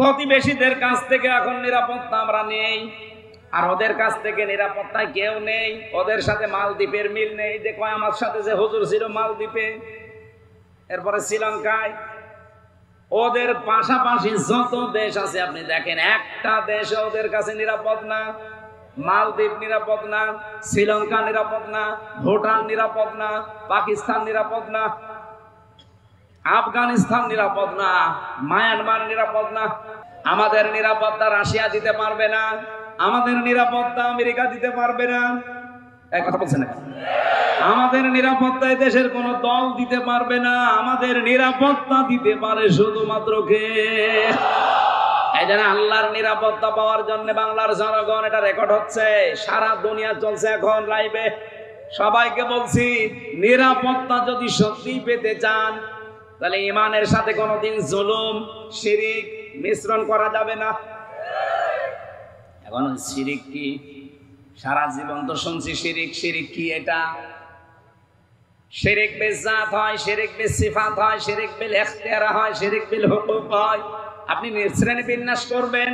প্রতিবেশীদের কাছ থেকে এখন নিরাপত্তা আমরা নেই, আর ওদের কাছ থেকে নিরাপত্তায় কেউ নেই। ওদের সাথে মালদ্বীপের মিল নেই। দেখো আমার সাথে যে হুজুর ছিল মালদ্বীপে, এরপরে শ্রীলঙ্কায়, ওদের পাশাপাশি যত দেশ আছে আপনি দেখেন, একটা দেশ ওদের কাছে নিরাপদ না। মালদ্বীপ নিরাপদ না, শ্রীলঙ্কা নিরাপদ না, ভুটান নিরাপদ না, পাকিস্তান নিরাপদ না, আফগানিস্তান নিরাপদ না, মায়ানমার নিরাপদ না। আমাদের নিরাপত্তা রাশিয়া দিতে পারবে না, আমাদের নিরাপত্তা আমেরিকা দিতে পারবে না। এই কথা বলছেন না? আমাদের নিরাপত্তা এই দেশের কোন দল দিতে পারবে না। আমাদের নিরাপত্তা দিতে পারে শুধুমাত্র কে? এই জন্য আল্লাহর নিরাপত্তা পাওয়ার জন্য বাংলার জনগণ, এটা রেকর্ড হচ্ছে, সারা দুনিয়া চলছে এখন লাইভে। সবাইকে বলছি, নিরাপত্তা যদি সত্যি পেতে চান তাহলে ইমানের সাথে কোনোদিন জুলুম শিরিক মিশ্রণ করা যাবে না। এখন শিরিক কি? সারা জীবন তো শুনছি শিরিক। শিরিক কি? এটা শিরিক বিল জাত হয়, শিরিক বিল সিফাত হয়, শিরিক বিল ইখতিয়ার হয়, শিরিক বিল হুকুক হয়। আপনি শ্রেণী বিন্যাস করবেন,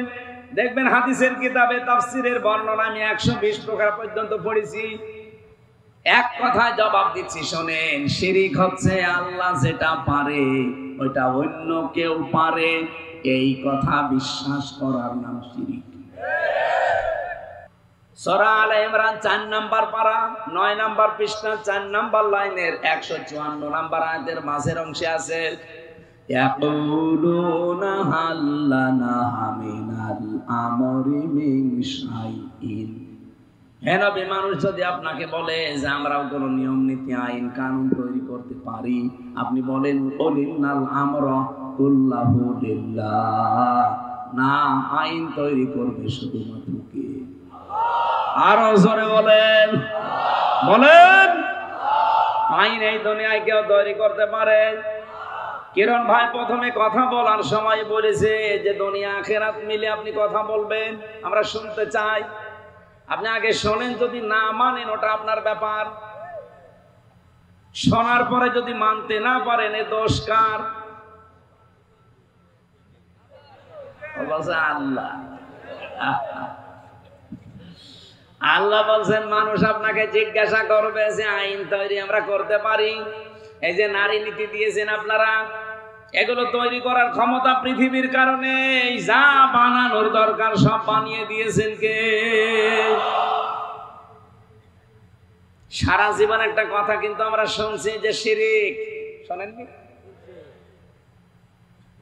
দেখবেন হাদিসের কিতাবে তাফসীরের বর্ণনা আমি 120 প্রকার পর্যন্ত পড়েছি। এক কথায় জবাব দিচ্ছি, শোনেন। শিরিক হচ্ছে আল্লাহ যেটা পারে ওইটা অন্য কেউ পারে, এই কথা বিশ্বাস করার নাম শিরিক। সূরা আলে ইমরান 4 নাম্বার পারা 9 নাম্বার পৃষ্ঠা 4 নাম্বার লাইনের 154 নাম্বার আয়াতের মাঝের অংশে আছে, ইয়াকুলুনা হাল্লানা মিনাল আমরি মিন শাইইন। হে নবী, মানুষ যদি আপনাকে বলে যে আমরাও কোন নিয়ম নীতি আইন কানুন তৈরি করতে পারি, আপনি বলেন কুলিনাল আমরা কুল্লাহু লিল্লাহ। না, আইন তৈরি করবে শুধুমাত্র কে? আরো জোরে বলেন, বলেন। আইন এই দুনিয়ায় কেউ তৈরি করতে পারে? কিরণ ভাই প্রথমে কথা বলার সময় বলেছে যে দুনিয়া আখিরাত মিলে আপনি কথা বলবেন, আমরা শুনতে চাই। আপনি আগে শোনেন, যদি না মানেন ওটা আপনার ব্যাপার। শোনার পরে যদি মানতে না পারেন, এ দোষ কার? আল্লাহ। আল্লাহ বলছেন মানুষ আপনাকে জিজ্ঞাসা করবে যে আইন তৈরি আমরা করতে পারি। এই যে নারী নীতি দিয়েছেন আপনারা, এগুলো তৈরি করার ক্ষমতা পৃথিবীর কারণে যা বানানোর দরকার সব বানিয়ে দিয়েছেন কে? সারা জীবন একটা কথা কিন্তু আমরা শুনছি যে শিরিক। শোনেননি?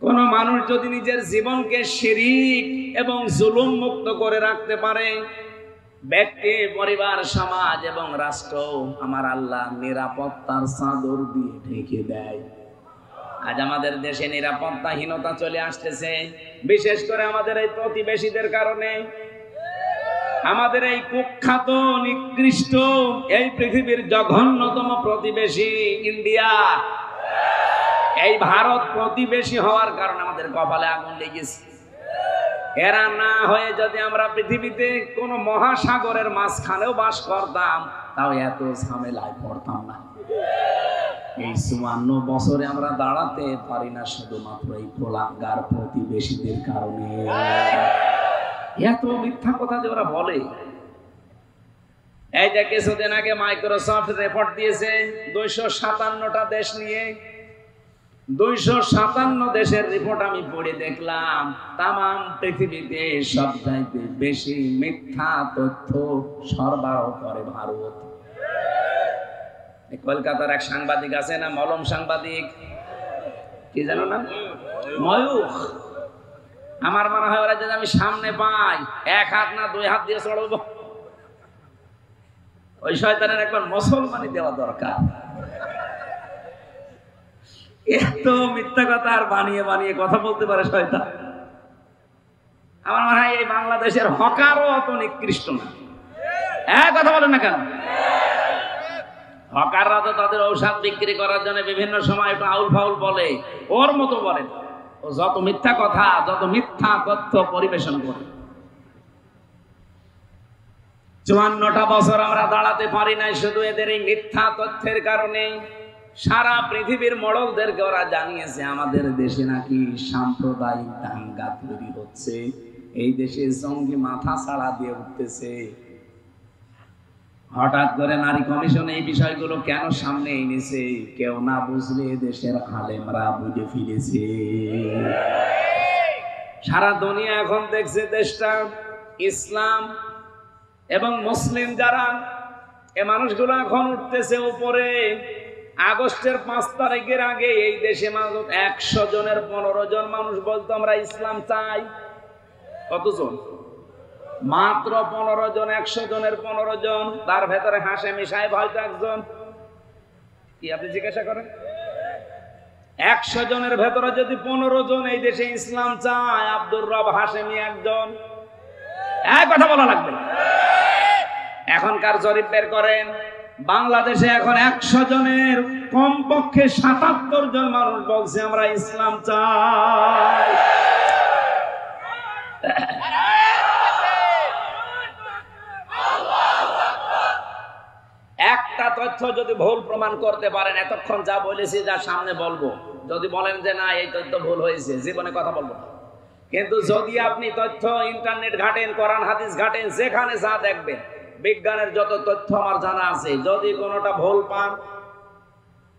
কোন মানুষ যদি নিজের জীবনকে শিরিক এবং জুলুম মুক্ত করে রাখতে পারে, ব্যক্তি, পরিবার, সমাজ এবং রাষ্ট্র আমার আল্লাহ নিরাপত্তার চাদর দিয়ে ঢেকে দেয়। আজ আমাদের দেশে নিরাপত্তাহীনতা চলে আসতেছে, বিশেষ করে আমাদের এই প্রতিবেশীদের কারণে। আমাদের এই কুখ্যাত নিকৃষ্ট এই পৃথিবীর জঘন্যতম প্রতিবেশী ইন্ডিয়া, এই ভারত প্রতিবেশী হওয়ার কারণে আমাদের কপালে আগুন লেগেছে। এরা না হয়ে যদি আমরা পৃথিবীতে কোন মহাসাগরের মাঝখানেও বাস করতাম, তাও এত ঝামেলায় পড়তাম না। এই 54 বছরে আমরা দাঁড়াতে পারি না শুধুমাত্র এই প্রলাঙ্গার প্রতিবেশীদের কারণে। এত মিথ্যা কথা যে ওরা বলে। এই যে কিছুদিন আগে মাইক্রোসফট রিপোর্ট দিয়েছে 257টা দেশ নিয়ে। 257 দেশের রিপোর্ট আমি পড়ে দেখলাম, তাম পৃথিবীতে সবচাইতে বেশি মিথ্যা তথ্য সরবরাহ করে ভারত। কলকাতার এক সাংবাদিক আছে না, মলম সাংবাদিক, কি জানো না, ময়ূখ। আমার মনে হয় ওরা যদি আমি সামনে পাই, 1 হাত না 2 হাত দিয়ে চড়বো। ওই শয়তানের একবার মুসলমানি দেওয়া দরকার। এত মিথ্যা কথা আর বানিয়ে বানিয়ে কথা বলতে পারে শয়তান। আমার মনে হয় এই বাংলাদেশের হকারও অত নিকৃষ্ট না। কথা বলেন না কেন? হকাররা তো তাদের ঔষধ বিক্রি করার জন্য বিভিন্ন সময় একটু আউল ফাউল বলে, ওর মতো বলেন। ও যত মিথ্যা কথা, যত মিথ্যা তথ্য পরিবেশন করে। 54টা বছর আমরা দাঁড়াতে পারি নাই শুধু এদের এই মিথ্যা তথ্যের কারণে। সারা পৃথিবীর মডলদেরকে ওরা জানিয়েছে আমাদের দেশে নাকি সাম্প্রদায়িক দাঙ্গা তৈরি হচ্ছে। হচ্ছে, এই দেশে জঙ্গি মাথা ছাড়া দিয়ে উঠতেছে। হঠাৎ করে নারী কমিশন এই বিষয়গুলো কেন সামনে এনেছে? কেউ না বুঝলে দেশের আলেমরা বুঝে ফিরেছে। সারা দুনিয়া এখন দেখছে দেশটা ইসলাম এবং মুসলিম যারা, এ মানুষগুলো এখন উঠতেছে উপরে। আগস্টের 5 তারিখের আগে এই দেশে 100 জনের 15 জন মানুষ বলতো আমরা ইসলাম চাই। কতজন? মাত্র 15 জন। 100 জনের 15 জন। তার ভেতরে হাশেমি সাহেব হয়তো একজন। কি আপনি জিজ্ঞাসা করেন? 100 জনের ভেতরে যদি 15 জন এই দেশে ইসলাম চায়, আব্দুর রব হাশেমি একজন। এক কথা বলা লাগবে। এখনকার জরিপ বের করেন, বাংলাদেশে এখন 100 জনের কমপক্ষে 77 জন মানুষ বলছে আমরা ইসলাম চাই। একটা তথ্য যদি ভুল প্রমাণ করতে পারেন, এতক্ষণ যা বলেছি, যা সামনে বলবো, যদি বলেন যে না এই তথ্য ভুল হয়েছে, জীবনে কথা বলবো না। কিন্তু যদি আপনি তথ্য ইন্টারনেট ঘাটেন, কোরআন হাদিস ঘাটেন, যেখানে যা দেখবেন, বিজ্ঞানের যত তথ্য আমার জানা আছে, যদি কোনোটা ভুল পান,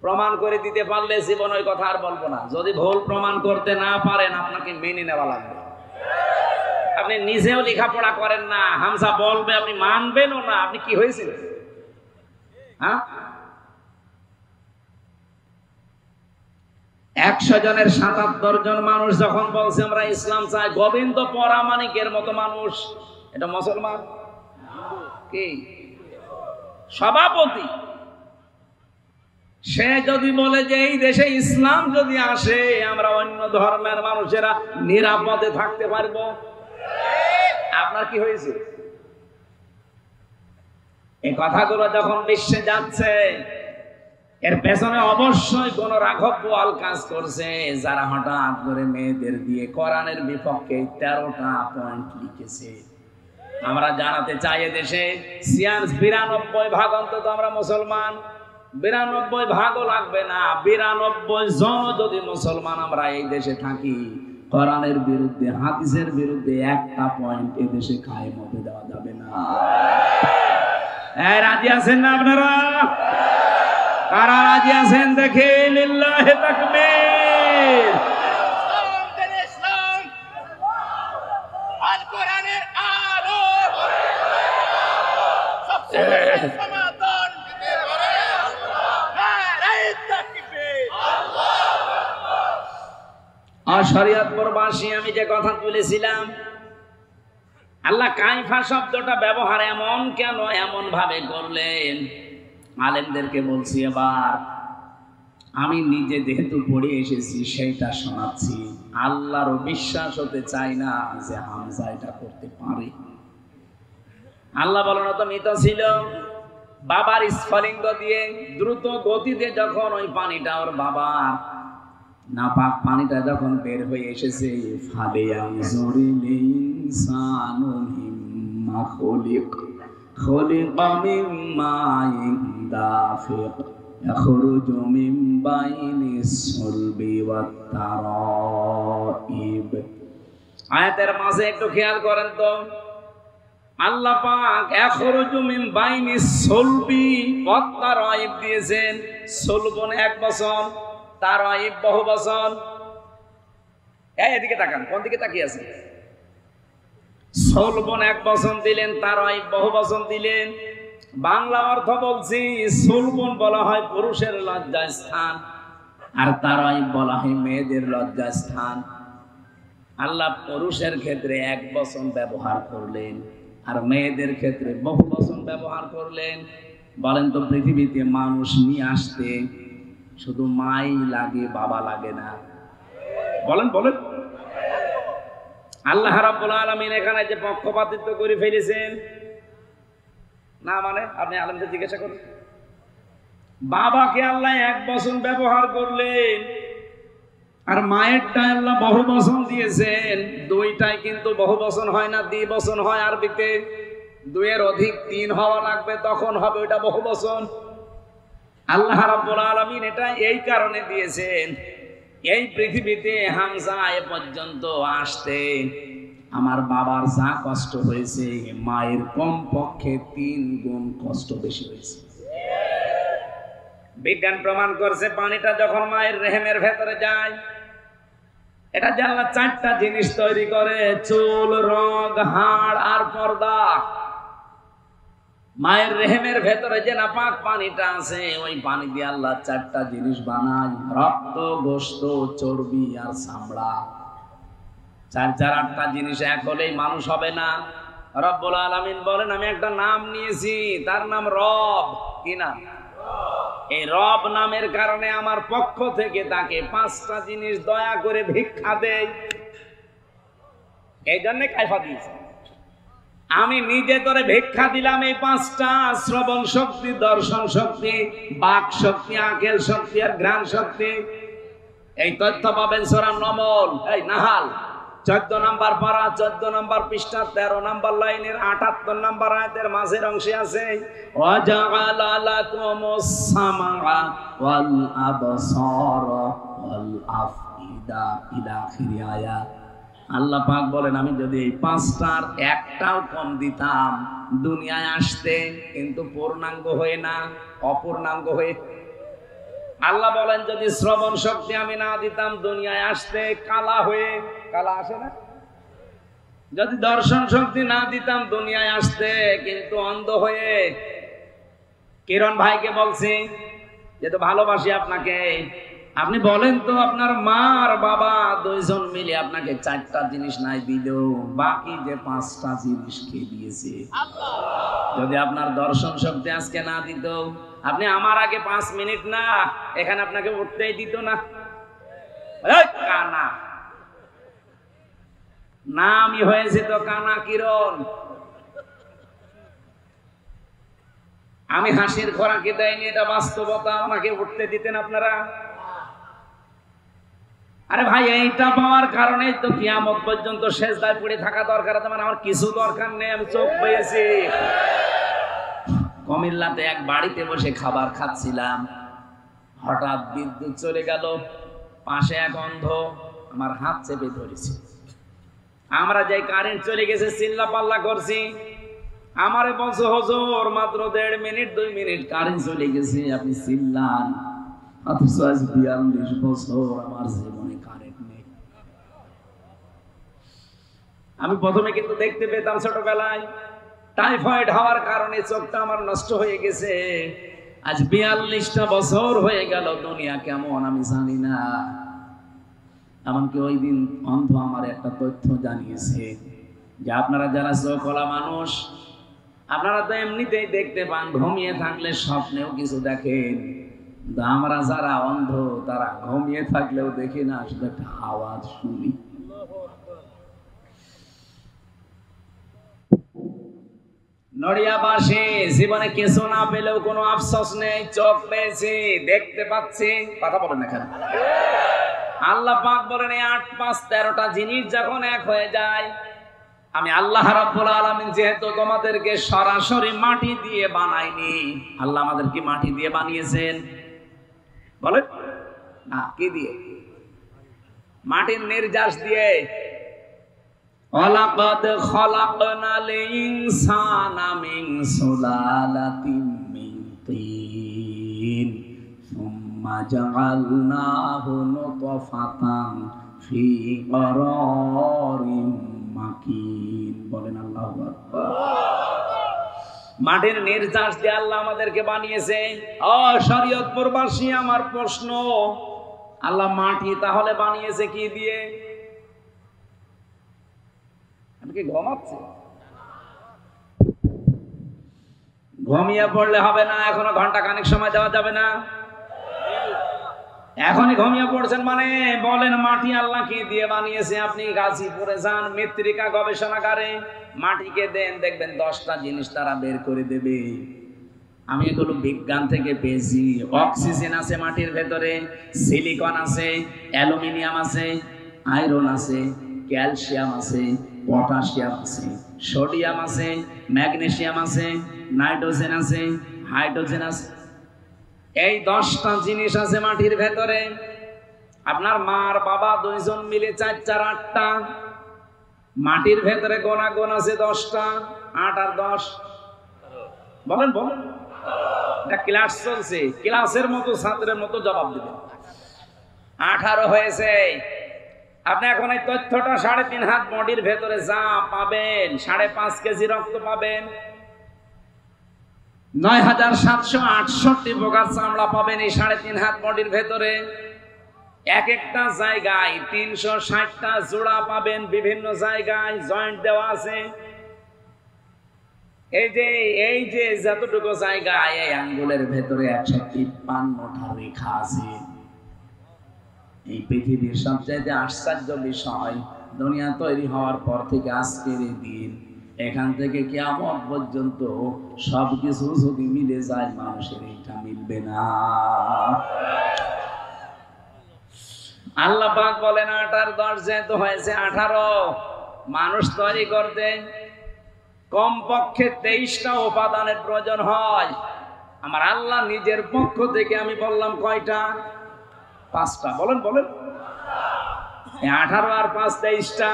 প্রমাণ করে দিতে পারলে জীবন ওই কথা আর বলবো না। যদি ভুল প্রমাণ করতে না পারেন, আপনাকে মেনে নেওয়া লাগবে। আপনি নিজেও লেখাপড়া করেন না, হামজা বলবে আপনি মানবেনও না। আপনি কি হয়েছিল? হ্যাঁ, 100 জনের 77 জন মানুষ যখন বলছে আমরা ইসলাম চাই, গোবিন্দ পরামানিকের মতো মানুষ, এটা মুসলমান কি সভাপতি, সে যদি বলে যে এই দেশে ইসলাম যদি আসে আমরা অন্য ধর্মের মানুষেরা নিরাপদে থাকতে পারবো, আপনার কি হয়েছে? এই কথাগুলো যখন বিশ্বে যাচ্ছে, এর পেছনে অবশ্যই কোন রাঘব বোয়াল কাজ করছে, যারা হঠাৎ করে মেয়েদের দিয়ে কোরআনের বিপক্ষে 13টা পয়েন্ট লিখেছে। আমরা জানাতে চাই দেশে 92% অন্তত আমরা মুসলমান। 92% লাগবে না, 92 জন যদি মুসলমান আমরা এই দেশে থাকি, কোরআনের বিরুদ্ধে, হাদিসের বিরুদ্ধে একটা পয়েন্ট এই দেশে কায়েম হতে দেওয়া যাবে না। রাজি আছেন না আপনারা? কারা রাজি আছেন দেখে লিল্লাহি তাকবীর। ইসলাম আল কোরআনের আলো সবচেয়ে সমাধান। নারায়ে তাকবীর। শরীয়তপুরবাসী, আমি যে কথা তুলেছিলাম, আল্লাহ কাইফা শব্দটা ব্যবহার এমন কেন, এমন ভাবে করলেন, আলেমদেরকে বলছি। এবার আমি নিজে যেহেতু পড়ে এসেছি সেইটা শোনাচ্ছি। আল্লাহরও বিশ্বাস হতে চাই না যে হামজা এটা করতে পারে। আল্লাহ বলেন তো মৃত ছিল, বাবার স্ফলিঙ্গ দিয়ে দ্রুত গতিতে যখন ওই পানিটা ওর বাবার নাপাক পানিটা যখন বের হয়ে এসেছে, ফালিয়ানজুরিল ইনসানু মিম্মা খুলিক, খুলিকা মিন মাইন দাফিক, ইয়াখরুজু মিন বাইনিস সুলবি ওয়াত তারাইব। আয়াতের মাঝে একটু খেয়াল করেন তো, আল্লাহ পাক ইয়াখরুজু মিন বাইনিস সুলবি ওয়াত তারাইব দিয়েছেন। সুলবন 1 বছর, তারাইব বহু বছর। এদিকে তাকান, কোন দিকে তাকিয়ে আছেন? সুলবন 1 বছর দিলেন, তারাইব বহু বছর দিলেন। বাংলা অর্থ বলছি, সুলবন বলা হয় পুরুষের লজ্জাস্থান, আর তারাইব বলা হয় মেয়েদের লজ্জাস্থান। আল্লাহ পুরুষের ক্ষেত্রে 1 বছর ব্যবহার করলেন, আর মেয়েদের ক্ষেত্রে বহু বছর ব্যবহার করলেন। বলেন তো, পৃথিবীতে মানুষ নিয়ে আসতে শুধু মাই লাগে, বাবা লাগে না? বলেন বলেন। আল্লাহ রাব্বুল আলামিন এখানে যে পক্ষপাতিত্ব করে ফেলেছেন না, মানে আপনি আলেমদের জিজ্ঞাসা করুন, বাবাকে আল্লাহ 1 বছর ব্যবহার করলেন, আর মায়েরটা আল্লাহ বহু বছর দিয়েছেন। দুইটাই কিন্তু বহু বছর হয় না, 2 বছর হয়। আরবিতে 2 এর অধিক 3 হওয়া লাগবে, তখন হবে ওইটা বহু বছর। আল্লাহ রাব্বুল আলামিন এটা এই কারণে দিয়েছেন, এই পৃথিবীতে হামজা এ পর্যন্ত আসতে আমার বাবার যা কষ্ট হয়েছে মায়ের কমপক্ষে 3 গুণ কষ্ট বেশি হয়েছে। বিজ্ঞান প্রমাণ করছে পানিটা যখন মায়ের রেহেমের ভেতরে যায়, এটা যে আল্লাহ 4টা জিনিস তৈরি করে, চুল, রগ, হাড় আর পর্দা। মায়ের রেহেমের ভেতরে যে নাপাক পানিটা আছে, ওই পানি দিয়ে আল্লাহ 4টা জিনিস বানায়, রক্ত, গোশত, চর্বি আর চামড়া। 4-8টা জিনিস এক হলেই মানুষ হবে না। রব্বুল আলামিন বলেন, আমি একটা নাম নিয়েছি, তার নাম রব। কি নাম? এই রব নামের কারণে আমার পক্ষ থেকে তাকে 5টা জিনিস দয়া করে ভিক্ষা দেয়। এই জন্য কায়ফা দিয়েছে, আমি নিজে তোরে ভিক্ষা দিলাম এই 5টা: শ্রবণ শক্তি, দর্শন শক্তি, বাক শক্তি, আকেল শক্তি আর ঘ্রাণ শক্তি। এই তথ্য পাবেন সূরা নমল, এই নাহাল 14 নম্বর পারা, 14 নম্বর পৃষ্ঠা, 13 নম্বর লাইনের 78 নম্বর আয়াতের মাঝের অংশে আছে, ওয়াজআলা লাকুমুস সামআ ওয়াল আবসারা ওয়াল আফইদা ইলা আখির আয়াত। আল্লাহ পাক বলেন, আমি যদি এই 5টার একটাও কম দিতাম দুনিয়ায় আসতে, কিন্তু পূর্ণাঙ্গ হয়ে না, অপূর্ণাঙ্গ হয়ে। আল্লাহ বলেন, যদি শ্রবণ শক্তি আমি না দিতাম দুনিয়ায় আসতে কালা হয়ে, কালা আসে না? যদি দর্শন শক্তি না দিতাম দুনিয়ায় আসতে কিন্তু অন্ধ হয়ে। কিরণ ভাইকে বলছি যে তো ভালোবাসি আপনাকে, আপনি বলেন তো আপনার মা আর বাবা 2জন মিলে আপনাকে 4টা জিনিস নাই দিল, বাকি যে 5টা জিনিস কে দিয়েছে? যদি আপনার দর্শন শক্তি আজকে না দিত, আপনি আমার আগে 5 মিনিট না এখানে আপনাকে উঠতেই দিত না। কানা নামই হয়েছে তো কানা কিরণ। আমি হাসির খোরাকি দেয়নি, এটা বাস্তবতা। আমাকে উঠতে দিতেন আপনারা? আরে ভাই, এইটা পাওয়ার কারণেই তো কিয়ামত পর্যন্ত সেজদায় পড়ে থাকা দরকার। মানে আমার কিছু দরকার নেই, আমি চোখ পেয়েছি। কুমিল্লাতে এক বাড়িতে বসে খাবার খাচ্ছিলাম, হঠাৎ বিদ্যুৎ চলে গেল, পাশে এক অন্ধ আমার হাত চেপে ধরেছে। আমরা যে কারেন্ট চলে গেছে চিল্লা পাল্লা করছি, আমারে বলছে হুজুর মাত্র 1.5 মিনিট 2 মিনিট কারেন্ট চলে গেছে, আপনি চিল্লান। অথচ আজ 42 বছর আমার জীবনে কারেন্ট নেই। আমি প্রথমে কিন্তু দেখতে পেতাম ছোটবেলায়, টাইফয়েড হওয়ার কারণে চোখটা আমার নষ্ট হয়ে গেছে। আজ 42টা বছর হয়ে গেল, দুনিয়া কেমন আমি জানি না। এমনকি ওই দিন অন্ধ আমার একটা তথ্য জানিয়েছে যে আপনারা যারা চোখওয়ালা মানুষ, আপনারা তো এমনিতেই দেখতে পান, ঘুমিয়ে থাকলে স্বপ্নেও কিছু দেখেন। আমরা যারা অন্ধ তারা ঘুমিয়ে থাকলেও দেখি না, শুধু একটা আওয়াজ শুনি। নড়িয়াবাসী জীবনে কিছু না পেলেও কোনো আফসোস নেই, চোখ পেয়েছি, দেখতে পাচ্ছি। কথা বলেন না কেন? আল্লাহ পাক বলেন, 8, 5, 13টা জিনিস যখন এক হয়ে যায়, আমি আল্লাহ রাব্বুল আলামিন যেহেতু তোমাদেরকে সরাসরি মাটি দিয়ে বানাইনি, আল্লাহ আমাদের কি মাটি দিয়ে বানিয়েছেন? বলেন না, কি দিয়ে? মাটির নির্যাস দিয়ে। ওয়ালাকাদ খালাকনাল ইনসানা মিন সুলালাতিন মিন তিন সুম্মা জাআলনাহু নুতফাতান ফি করারিন মাকিন। বলেন আল্লাহু আকবার। মাটির নির্যাস দিয়ে আল্লাহ আমাদেরকে বানিয়েছে। ও শরীয়তপুরবাসী, আমার প্রশ্ন, আল্লাহ মাটি তাহলে বানিয়েছে কি দিয়ে? আমি কি ঘুমাচ্ছি? ঘুমিয়ে পড়লে হবে না, এখনো ঘন্টা খানেক সময় দেওয়া যাবে না। এখনই ঘুমিয়ে পড়ছেন মানে বলেন মাটি আল্লাহ কি দিয়ে বানিয়েছে? আপনি গাজীপুরে যান, মৃত্তিকা গবেষণাগারে, মাটিকে দেন, দেখবেন 10টা জিনিস তারা বের করে দেবে। আমি এগুলো বিজ্ঞান থেকে পেয়েছি। অক্সিজেন আছে মাটির ভেতরে, সিলিকন আছে, অ্যালুমিনিয়াম আছে, আয়রন আছে, ক্যালসিয়াম আছে, পটাশিয়াম আছে, সোডিয়াম আছে, ম্যাগনেসিয়াম আছে, নাইট্রোজেন আছে, হাইড্রোজেন আছে। এই 10টা জিনিস আছে মাটির ভেতরে। আপনার মা আর বাবা 2জন মিলে 4, 4, 8টা। মাটির ভেতরে গোনা গোনা আছে 10টা, 8 আর 10 বলেন বলেন। এটা ক্লাস চলছে, ক্লাসের মতো ছাত্রের মতো জবাব দিবেন। 18 হয়েছে। আপনি এখন এই তথ্যটা 3.5 হাত বডির ভেতরে যা পাবেন, 5.5 কেজি রক্ত পাবেন, 9768 প্রকার চামড়া পাবেন এই 3.5 হাত বডির ভেতরে। এক একটা জায়গায় 360টা জোড়া পাবেন, বিভিন্ন জায়গায় জয়েন্ট দেওয়া আছে। এই যে যতটুকু জায়গায় এই আঙ্গুলের ভেতরে 153টা রেখা আছে। এই পৃথিবীর সবচাইতে আশ্চর্য বিষয়, দুনিয়া তৈরি হওয়ার পর থেকে আজকের এই দিন, এখান থেকে কিয়ামত পর্যন্ত সবকিছু যদি মিলে যায়, মানুষের এটা মিলবে না। আল্লাহ পাক বলেন 8 আর 10 যেহেতু হয়েছে 18, মানুষ তৈরি করতে কমপক্ষে 23টা উপাদানের প্রয়োজন হয়। আমার আল্লাহ নিজের পক্ষ থেকে আমি বললাম কয়টা? 5টা। বলেন বলেন। 18 আর 5 23টা।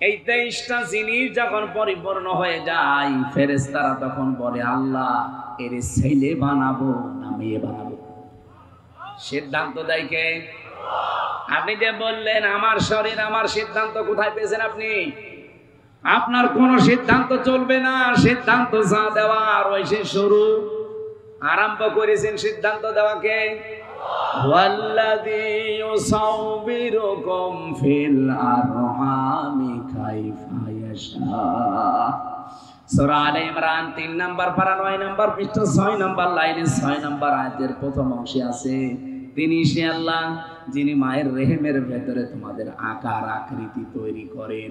এই 23টা জিনিস যখন পরিপূর্ণ হয়ে যায়, ফেরেশতারা তখন বলে আল্লাহ এর ছেলে বানাবো না মেয়ে বানাবো? সিদ্ধান্ত দেয় কে? আপনি যে বললেন আমার শরীর আমার সিদ্ধান্ত, কোথায় পেয়েছেন আপনি? আপনার কোন সিদ্ধান্ত চলবে না, সিদ্ধান্ত যা দেওয়ার ওই সে শুরু আরম্ভ করেছেন সিদ্ধান্ত দেওয়াকে। ওয়াল্লাযী ইউসাউবিরুকুম ফিল আরহামি কাইফা ইয়াশা। সূরা আলে ইমরান 3 নাম্বার পারা 9 নাম্বার পৃষ্ঠা 6 নাম্বার লাইনে 6 নাম্বার আয়াতের প্রথম অংশে আছে, তিনি সে আল্লাহ যিনি মায়ের রেহেমের ভেতরে তোমাদের আকার আকৃতি তৈরি করেন।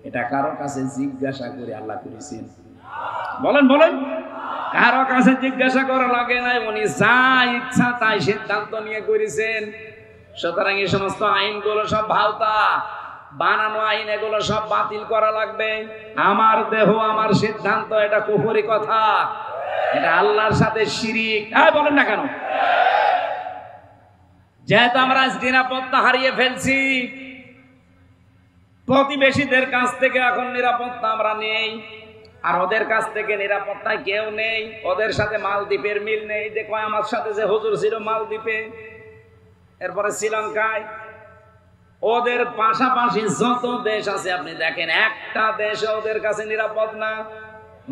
এটা কারো কাছে জিজ্ঞাসা করে আল্লাহ করেছেন? বলেন বলেন। কারো কাছে জিজ্ঞাসা করা লাগে নাই, উনি যা ইচ্ছা তাই সিদ্ধান্ত নিয়ে করেছেন। সুতরাং এই সমস্ত আইনগুলো সব ভাওতা, বানানো আইন, এগুলো সব বাতিল করা লাগবে। আমার দেহ আমার সিদ্ধান্ত, এটা কুফরি কথা, এটা আল্লাহর সাথে শিরিক। বলেন না কেন? যেহেতু আমরা নিরাপত্তা হারিয়ে ফেলছি, প্রতিবেশীদের কাছ থেকে এখন নিরাপত্তা আমরা নেই, আর ওদের কাছ থেকে নিরাপত্তায় কেউ নেই। ওদের সাথে মালদ্বীপের মিল নেই। দেখো আমার সাথে যে হুজুর ছিল মালদ্বীপে, এরপরে শ্রীলঙ্কায়, ওদের পাশাপাশি যত দেশ আছে আপনি দেখেন, একটা দেশ ওদের কাছে নিরাপদ না।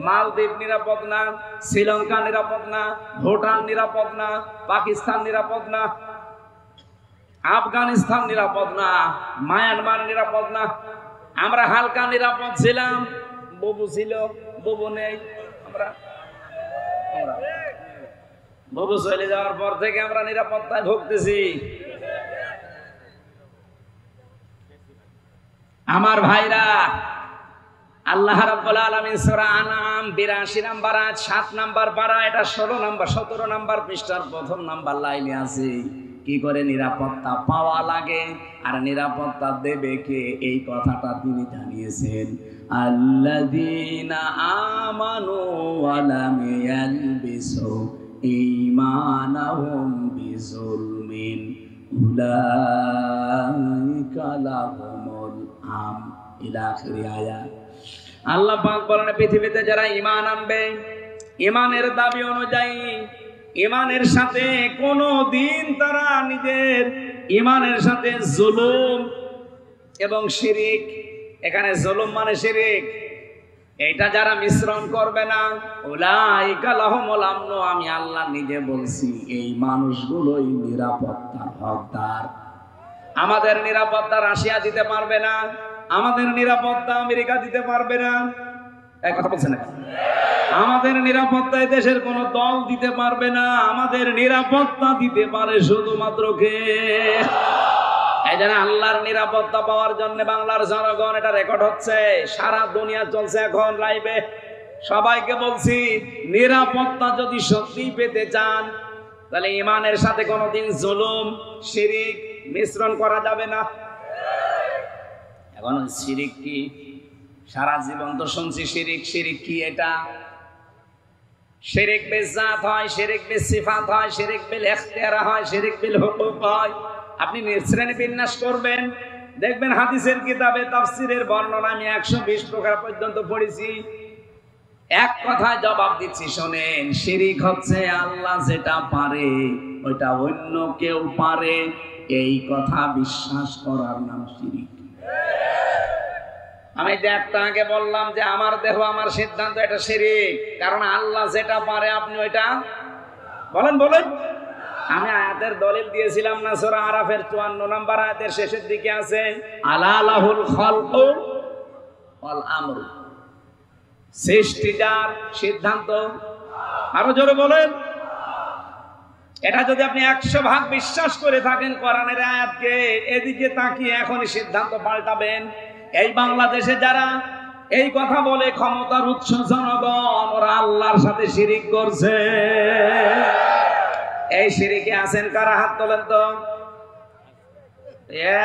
মালদ্বীপ নিরাপদ না, শ্রীলঙ্কা নিরাপদ না, ভুটান নিরাপদ না, পাকিস্তান নিরাপদ না, আফগানিস্তান নিরাপদ না, মায়ানমার নিরাপদ না। আমরা হালকা নিরাপদ ছিলাম, ববু ছিল, ববু নেই। আমরা ববু চলে যাওয়ার পর থেকে আমরা নিরাপত্তায় ভুগতেছি। আমার ভাইরা, আল্লাহ রাব্বুল আলামিন সূরা আনআম 82 নাম্বার আয়াত 7 নাম্বার পারা, এটা 16 নাম্বার 17 নাম্বার পৃষ্ঠার প্রথম নাম্বার লাইনে আছে। কি করে নিরাপত্তা পাওয়া লাগে আর নিরাপত্তা দেবে কে, এই কথাটা তিনি জানিয়েছেন। আল্লাযীনা আমানু ওয়া লাম ইয়ালবিসু ঈমানাহুম বিযুলমিন উলাইকা লাহুমুল আমন, ইলা আখির আয়াত। আল্লাহ পাক বলেন পৃথিবীতে যারা ঈমান আনবে, ঈমানের দাবি অনুযায়ী ঈমানের সাথে কোনো দিন তারা নিজের ঈমানের সাথে জুলুম এবং শিরিক, এখানে জুলুম মানে শিরিক, এটা যারা মিশ্রণ করবে না, উলাইকা লাহুমুল আমন, আমি আল্লাহ নিজে বলছি এই মানুষগুলোই নিরাপত্তার হকদার। আমাদের নিরাপত্তা রাশিয়া দিতে পারবে না, আমাদের নিরাপত্তা আমেরিকা দিতে পারবে না। এক কথা বলছেন না? আমাদের নিরাপত্তা দেশের কোন দল দিতে পারবে না। আমাদের নিরাপত্তা দিতে পারে শুধুমাত্র কে? এই জন্য আল্লাহর নিরাপত্তা পাওয়ার জন্য বাংলার জনগণ, এটা রেকর্ড হচ্ছে, সারা দুনিয়া চলছে এখন লাইভে। সবাইকে বলছি, নিরাপত্তা যদি সত্যি পেতে চান তাহলে ঈমানের সাথে কোনোদিন জুলুম শিরিক মিশ্রণ করা যাবে না। এখন শিরিক কি? সারা জীবন তো শুনছি শিরিক। শিরিক কি? এটা শিরিক বিল জাত হয়, শিরিক বিল সিফাত হয়, শিরিক বিল ইখতিয়ার হয়, শিরিক বিল হুকুক হয়। আপনি শ্রেণী বিন্যাস করবেন, দেখবেন হাদিসের কিতাবে তাফসীরের বর্ণনা আমি 120 প্রকার পর্যন্ত পড়েছি। এক কথায় জবাব দিচ্ছি, শোনেন। শিরিক হচ্ছে আল্লাহ যেটা পারে ওইটা অন্য কেউ পারে, এই কথা বিশ্বাস করার নাম শিরিক। আমি যে একটা আগে বললাম যে আমার দেহ আমার সিদ্ধান্ত, এটা শিরিক। কারণ আল্লাহ যেটা পারে আপনি ওইটা বলেন। আমি আয়াতের দলিল দিয়েছিলাম না, সূরা আরাফের 54 নম্বর আয়াতের শেষের দিকে আছে, আলা লাহুল খালকু ওয়াল আমরু। সৃষ্টি যার, সিদ্ধান্ত আরো জোরে বলেন। এটা যদি আপনি 100 ভাগ বিশ্বাস করে থাকেন কোরআনের আয়াতকে, এদিকে তাকিয়ে এখনই সিদ্ধান্ত পাল্টাবেন। এই বাংলাদেশে যারা এই কথা বলে ক্ষমতার উৎস জনগণ, ওরা আল্লাহর সাথে শিরিক করছে। এই শিরিকে আছেন কারা? হাত তোলেন তো।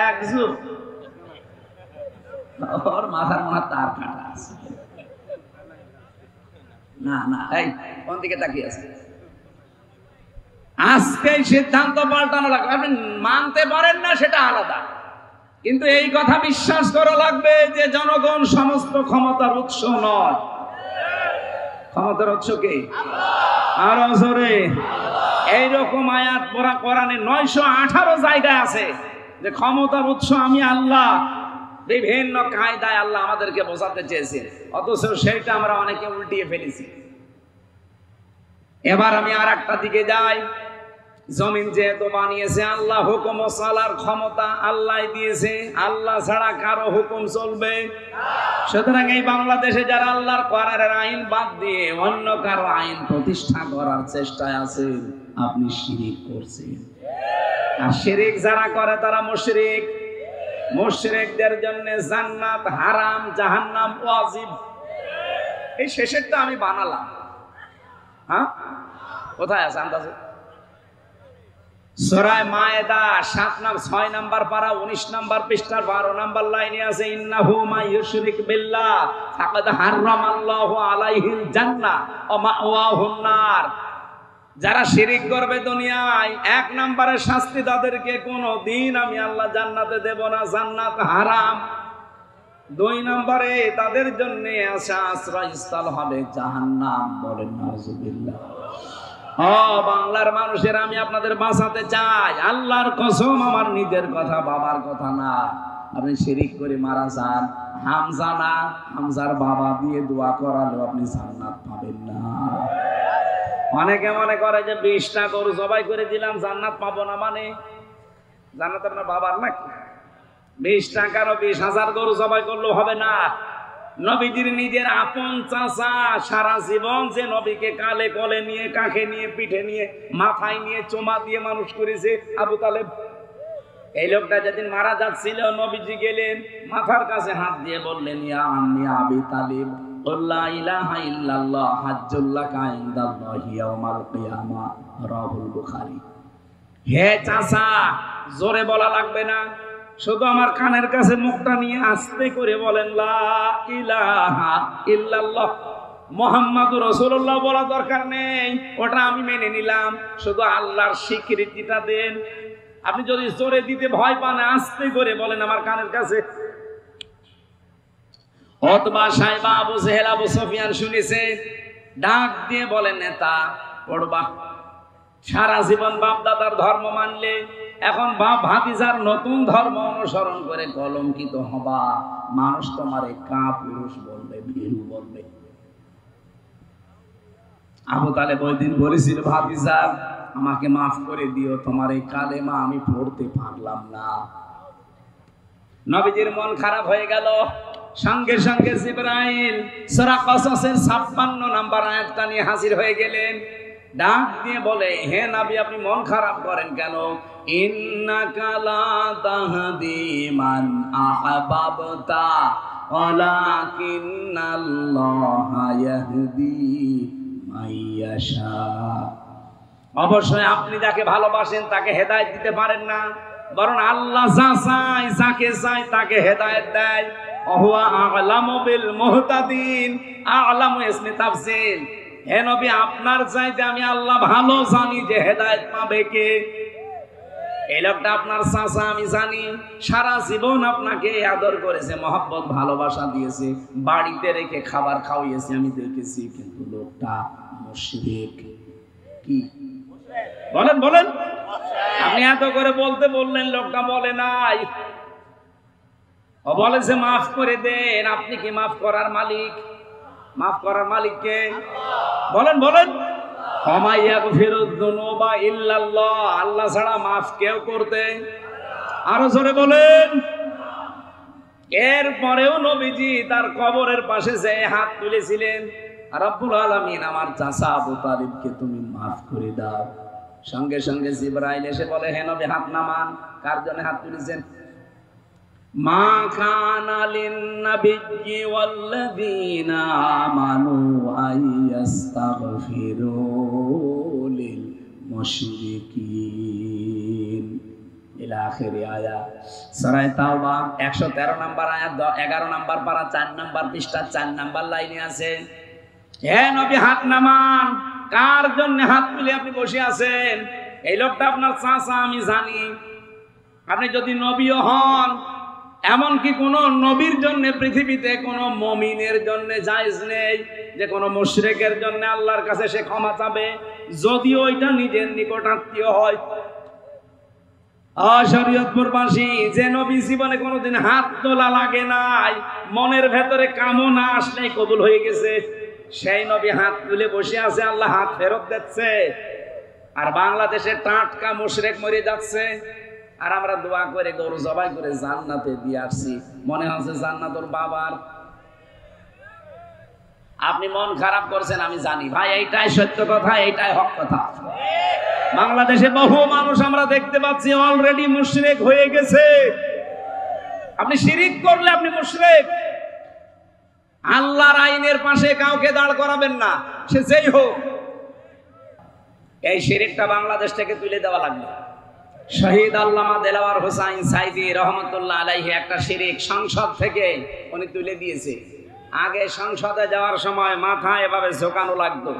একজন ওর মাথার মনে তার কাটা আছে। না এই কোন দিকে তাকিয়ে আছে? আজকে সিদ্ধান্ত পাল্টানো লাগবে। আপনি মানতে পারেন না সেটা আলাদা, কিন্তু এই কথা বিশ্বাস করা লাগবে যে জনগণ সমস্ত ক্ষমতার উৎস নয়। ক্ষমতার উৎস কে? আরো জোরে। এইরকম আয়াত পড়া কোরআনে 918 জায়গায় আছে যে ক্ষমতার উৎস আমি আল্লাহ। বিভিন্ন কায়দায় আল্লাহ আমাদেরকে বোঝাতে চেয়েছে, অথচ সেইটা আমরা অনেকে উল্টিয়ে ফেলেছি। এবার আমি আর একটা দিকে যাই। জমিন যেহেতু বানিয়েছে আল্লাহ, হুকুম ও চলার ক্ষমতা আল্লাহ দিয়েছে, আল্লাহ ছাড়া কারো হুকুম চলবে? সুতরাং এই বাংলাদেশে যারা আল্লাহর কোরআনের আইন বাদ দিয়ে অন্য কারো আইন প্রতিষ্ঠা করার চেষ্টায় আছে, আপনি শিরিক করছেন। আর শিরিক যারা করে তারা মুশরিক। মুশরিকদের জন্য জান্নাত হারাম, জাহান্নাম ওয়াজিব। এই শেষেরটা আমি বানালাম। হ্যাঁ, কোথায় আছে আন্দাজে? সূরা মায়েদা 6 নাম্বার পারা 19 নাম্বার পৃষ্ঠার 12 নাম্বার লাইনে আছে, ইন্নাহু মা ইউশরিক বিল্লাহ ফাকাদ হারামাল্লাহু আলাইহিল জান্নাহ ওয়া মাওয়াহুন নার। যারা শিরিক করবে দুনিয়ায়, 1 নম্বরের শাস্তি তাদেরকে কোনদিন আমি আল্লাহ জান্নাতে দেব না, জান্নাত হারাম। 2 নম্বরে তাদের জন্য আশ্রয়স্থল হবে জাহান্নাম। বলেন নাউজুবিল্লাহ। বাংলার মানুষের আমি আপনাদের বাঁচাতে চাই, আল্লাহর কসম, আমার নিজের কথা, বাবার কথা না। আপনি শিরিক করে মারা যান, হামজা না, হামজার বাবা দিয়ে দোয়া করালেও আপনি জান্নাত পাবেন না। অনেকে মনে করে যে 20টা গরু জবাই করে দিলাম জান্নাত পাবো না, মানে জান্নাত আপনার বাবার নাকি? 20 টাকারও 20,000 গরু জবাই করলেও হবে না। নবীজির নিজের আপন চাচা সারা জীবন যে নবীকে কালে কোলে নিয়ে, কাঁখে নিয়ে, পিঠে নিয়ে, মাথায় নিয়ে, চোমা দিয়ে মানুষ করেছে, আবু তালেব। এই লোকটা যেদিন মারা যাচ্ছিল, নবীজি গেলেন, মাথার কাছে হাত দিয়ে বললেন, ইয়া আম্মি আবি তালিব, লা ইলাহা ইল্লাল্লাহ হাজ্জুল লাকা ইনদাল্লাহি ইয়াউমাল কিয়ামাহ, রাহুল বুখারী। হে চাচা, জোরে বলা লাগবে না, শুধু আমার কানের কাছে মুখটা নিয়ে আস্তে করে বলেন, লা ইলাহা ইল্লাল্লাহ মুহাম্মাদুর রাসূলুল্লাহ বলা দরকার নেই, ওটা আমি মেনে নিলাম, শুধু আল্লাহর স্বীকৃতিটা দেন। আপনি যদি জোরে দিতে ভয় পান, আস্তে করে বলেন আমার কানের কাছে। অতবা সাহেবা, আবু জেহেল, আবু সুফিয়ান শুনেছে, ডাক দিয়ে বলেন, নেতা পড়বা। সারা জীবন বাপ দাদার ধর্ম মানলে, এখন বাপ ভাতিজার নতুন ধর্ম অনুসরণ করে কলঙ্কিত হবা। মানুষ তোমারে কাপুরুষ বলবে, ভীরু বলবে। আবু তালেব ওই দিন বলেছিল, ভাতিজা আমাকে মাফ করে দিও, তোমার এই কালেমা আমি পড়তে পারলাম না। নবীজির মন খারাপ হয়ে গেল। সঙ্গে সঙ্গে জিবরাইল সূরা কসসের 56 নাম্বার আয়াতটা নিয়ে হাজির হয়ে গেলেন। ডাক দিয়ে বলে, হে নবী, আপনি মন খারাপ করেন কেন? ইন্নাকা লা তাহদি মান আহবাবতা ওয়ালাকিন্নাল্লাহা ইয়াহদি মাইয়াশা। অবশ্যই আপনি যাকে ভালোবাসেন তাকে হেদায়েত দিতে পারেন না, বরং আল্লাহ যা চায়, যাকে চায় তাকে হেদায়েত দেয়। ওহুয়া আ'লামু বিল মুহতাদিন। আ'লামু ইসমে তাফসীর। হে নবী, আপনার চাইতে আমি আল্লাহ ভালো জানি যে হেদায়েত পাবে কে। এই লোকটা আপনার চাচা, আমি জানি সারা জীবন আপনাকে আদর করেছে, মহব্বত ভালোবাসা দিয়েছে, বাড়িতে রেখে খাবার খাওয়িয়েছে, আমি দেখেছি। কিন্তু লোকটা মুশরিক। কি বলেন বলেন? আপনি এত করে বলতে বললেন, লোকটা বলে নাই, ও বলেছে মাফ করে দেন। আপনি কি মাফ করার মালিক? মাফ করার মালিক কে? বলেন বলেন। আল্লাহ ছাড়া মাফ কেউ করতে? আরো জোরে বলেন। এরপরেও নবীজি তার কবরের পাশে যে হাত তুলেছিলেন, রব্বুল আলামিন আমার চাচা আবু তালিবকে তুমি মাফ করে দাও। সঙ্গে সঙ্গে জিবরাইল এসে বলে, হে নবী হাত নামান। কার জন্য হাত তুলেছেন? মা কানা লিন-নাবিয়্যি ওয়াল্লাযীনা আমানু আইয়াস্তাগফিরু লিল মুশরিকিন ইলা আখিরি আয়াত। সূরা তাওবা 113 নম্বর আয়াত, 11 নম্বর পারা, 4 নম্বর পৃষ্ঠা, 4 নম্বর লাইনে আছে, হে নবী হাত নামান। কার জন্য হাত তুলে আপনি বসে আছেন? এই লোকটা আপনার চাচা, আমি জানি। আপনি যদি নবীও হন, এমনকি কোন নবীর জন্য পৃথিবীতে কোন মুমিনের জন্য জায়েজ নেই যে কোন মুশরিকের জন্য আল্লাহর কাছে সে ক্ষমা চাবে, যদিও এটা নিজের নিকটাত্মীয় হয়। শরীয়তপুরবাসী, যে নবী জীবনে কোনোদিন হাত তোলা লাগে নাই, মনের ভেতরে কামনা আসলেই কবুল হয়ে গেছে, সেই নবী হাত তুলে বসে আছে, আল্লাহ হাত ফেরত দিচ্ছে। আর বাংলাদেশে টাটকা মুশরিক মরে যাচ্ছে, আর আমরা দোয়া করে গরু জবাই করে জান্নাতে দিয়ে আসছি। মনে হচ্ছে জান্নাত ওর বাবার। আপনি মন খারাপ করছেন, আমি জানি ভাই, এইটাই সত্য কথা, এইটাই হক কথা। বাংলাদেশে বহু মানুষ আমরা দেখতে পাচ্ছি অলরেডি মুশরিক হয়ে গেছে। আপনি শিরিক করলে আপনি মুশরিক। আল্লাহর আইনের পাশে কাউকে দাঁড় করাবেন না, সে যেই হোক। এই শিরিকটা বাংলাদেশ থেকে তুলে দেওয়া লাগবে। শহীদ আল্লামা দেলাওয়ার হোসাইন সাইদি রহমতুল্লাহ আলাইহি একটা শিরিক সংসদ থেকে উনি তুলে দিয়েছে। আগে সংসদে যাওয়ার সময় মাথা এভাবে ঝোকানো লাগতো।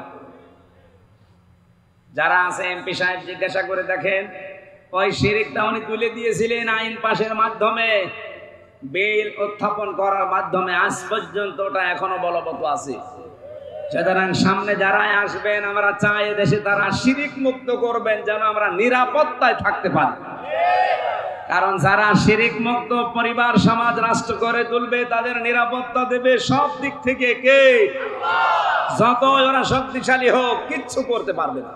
যারা আছে এমপি সাহেব জিজ্ঞাসা করে দেখেন, ওই শিরিকটা উনি তুলে দিয়েছিলেন আইন পাশের মাধ্যমে, বিল উত্থাপন করার মাধ্যমে। আজ পর্যন্ত ওটা এখনো বলবৎ আছে। সুতরাং সামনে যারা আসবেন, আমরা চাই দেশে তারা শিরিক মুক্ত করবেন, যেন আমরা নিরাপত্তায় থাকতে পারি। কারণ যারা শিরিক মুক্ত পরিবার, সমাজ, রাষ্ট্র করে তুলবে, তাদের নিরাপত্তা দেবে সব দিক থেকে কে? যত ওরা শক্তিশালী হোক, কিচ্ছু করতে পারবে না।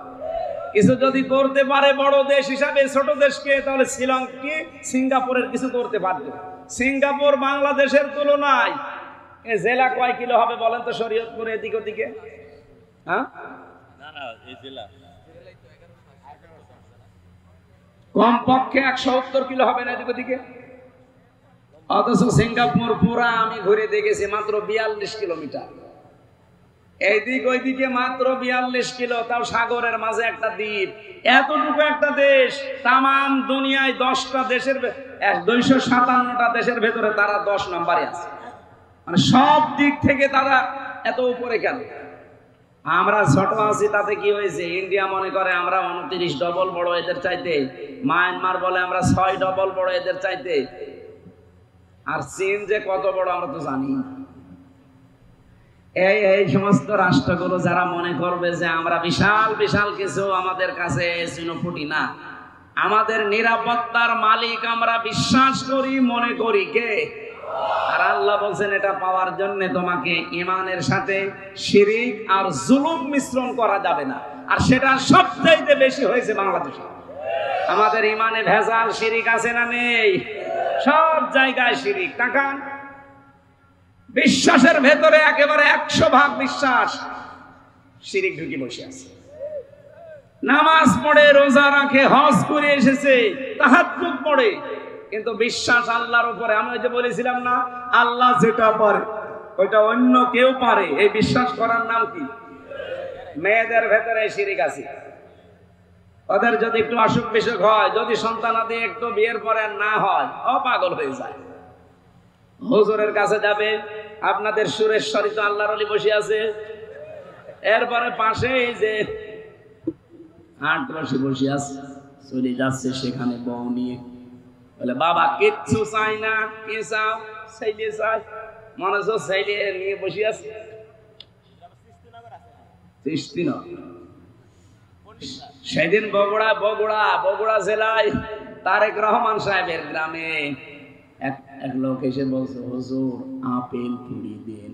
কিছু যদি করতে পারে বড় দেশ হিসাবে ছোট দেশকে, তাহলে শ্রীলঙ্কা, সিঙ্গাপুরের কিছু করতে পারবে। সিঙ্গাপুর বাংলাদেশের তুলনায় এ জেলা কয় কিলো হবে বলেন তো? শরীয়তপুর এদিক ওদিকে, হ্যাঁ, কমপক্ষে 170 কিলো হবে না এদিক ওদিকে। অথচ সিঙ্গাপুর পুরা আমি ঘুরে দেখেছি মাত্র 42 কিলোমিটার। এইদিক ওইদিকে মাত্র 42 কিলো, তাও সাগরের মাঝে একটা দ্বীপ। এতটুকু একটা দেশ, তামাম দুনিয়ায় 10টা দেশের, 257টা দেশের ভেতরে তারা 10 নম্বরে আছে। মানে সব দিক থেকে তারা এত উপরে কেন? আমরা ছোট আছি, তাতে কি হয়েছে? ইন্ডিয়া মনে করে আমরা 29 ডবল বড় এদের চাইতে, মায়ানমার বলে আমরা 6 ডবল বড় এদের চাইতে, আর চীন যে কত বড় আমরা তো জানি। এই সমস্ত রাষ্ট্রগুলো যারা মনে করবে যে আমরা বিশাল বিশাল কিছু, আমাদের কাছে চিনোপুটি না। আমাদের নিরাপত্তার মালিক আমরা বিশ্বাস করি, মনে করি কে? আর আল্লাহ বলছেন এটা পাওয়ার জন্য তোমাকে ঈমানের সাথে শিরিক আর জুলুম মিশ্রণ করা যাবে না। আর সেটা সবচাইতে বেশি হয়েছে বাংলাদেশে। আমাদের ঈমানে ভেজাল, শিরিক আছে না নেই? সব জায়গায় শিরিক। তাকান, বিশ্বাসের ভেতরে একেবারে 100% বিশ্বাস, শিরিক ঢুকে বসে আছে। নামাজ পড়ে, রোজা রাখে, হজ করে এসেছে, তাহাজ্জুদ পড়ে, কিন্তু বিশ্বাস আল্লাহর উপরে। আমি ওই যে বলেছিলাম না, আল্লাহ যেটা পারে ওইটা অন্য কেউ পারে, এই বিশ্বাস করার নাম কি? মেয়েদের ভেতরে শিরিক আছে। ওদের যদি একটু অসুখ বিসুখ হয়, যদি সন্তানাদি একটু বিয়ের পরে না হয়, ও পাগল হয়ে যায়। হুজুরের কাছে যাবে, আপনাদের সুরেশ্বরী তো আল্লাহর ওলি বসে আছে, এরপরে পাশে এই যে 8 বসে আছে, চলে যাচ্ছে সেখানে বউ নিয়ে। বলে বাবা কিচ্ছু চাই না, কি চাও? ছেলে চাই। মনে হচ্ছে ছেলে নিয়ে বসে আছে। সেদিন বগুড়া জেলায় তারেক রহমান সাহেবের গ্রামে এক লোক এসে বলছে, হুজুর আপেল পুড়ি দেন।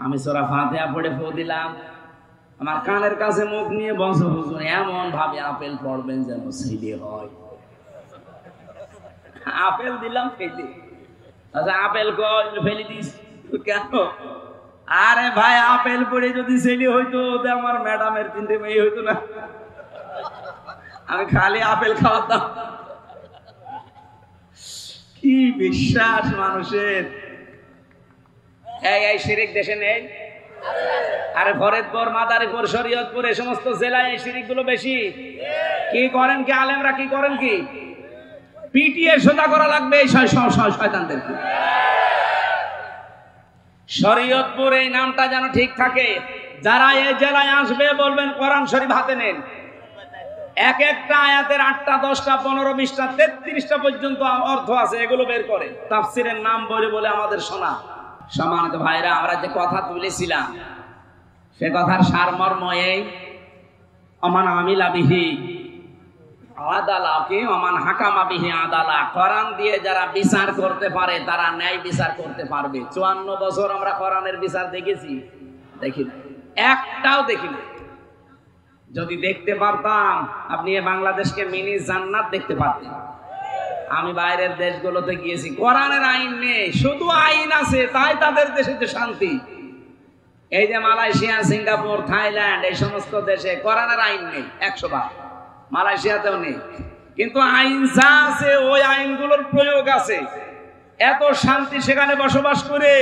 আমি সূরা ফাতিহা পড়ে ফু দিলাম, আমার কানের কাছে মুখ নিয়ে বলছে, হুজুর এমন ভাবে আপেল পড়বেন যেন ছেলে হয়। আপেল দিলাম ফেলে। আচ্ছা আপেল ফেলে দিস কেন? আরে ভাই আপেল পড়ে যদি ছেলে হইতো আমার ম্যাডামের 3টে মেয়ে হইতো না, আমি খালি আপেল খাওয়াতাম। কি বিশ্বাস মানুষের! এই শিরিক দেশে নেই? আরে ফরিদপুর, মাদারীপুর, শরীয়তপুর এই সমস্ত জেলায় এই শিরিক গুলো বেশি। কি করেন কি আলেমরা? কি করেন কি? পিটিয়ে সোজা করা লাগবে এই শয়তানদেরকে। শরীয়তপুর এই নামটা যেন ঠিক থাকে। যারা এই জেলায় আসবে বলবেন কোরআন শরীফ হাতে নেন। এক একটা আয়াতের 8টা 10টা 15 20টা 33টা পর্যন্ত অর্থ আছে, এগুলো বের করে তাফসীরের নাম বলে বলে আমাদের শোনা। সম্মানিত ভাইরা, আমরা যে কথা তুলেছিলাম সে কথার সারমর্ম এই, অমান আমিলা বিহি আদালাকে অমান হাকামা বিহি আদালা। কোরআন দিয়ে যারা বিচার করতে পারে তারা ন্যায় বিচার করতে পারবে। 54 বছর আমরা কোরআনের বিচার দেখেছি? দেখি না, একটাও দেখি না। যদি দেখতে পারতাম আপনি বাংলাদেশকে মিনি জান্নাত দেখতে পারতেন। আমি বাইরের দেশগুলোতে গিয়েছি, কোরআনের আইন নেই, শুধু আইন আছে, তাই তাদের দেশে যে শান্তি। এই যে মালয়েশিয়া, সিঙ্গাপুর, থাইল্যান্ড এই সমস্ত দেশে কোরআনের আইন নেই 100 বার, মালয়েশিয়াতেও নেই, কিন্তু আইন যা আছে ওই আইনগুলোর প্রয়োগ আছে। এত শান্তি সেখানে বসবাস করে,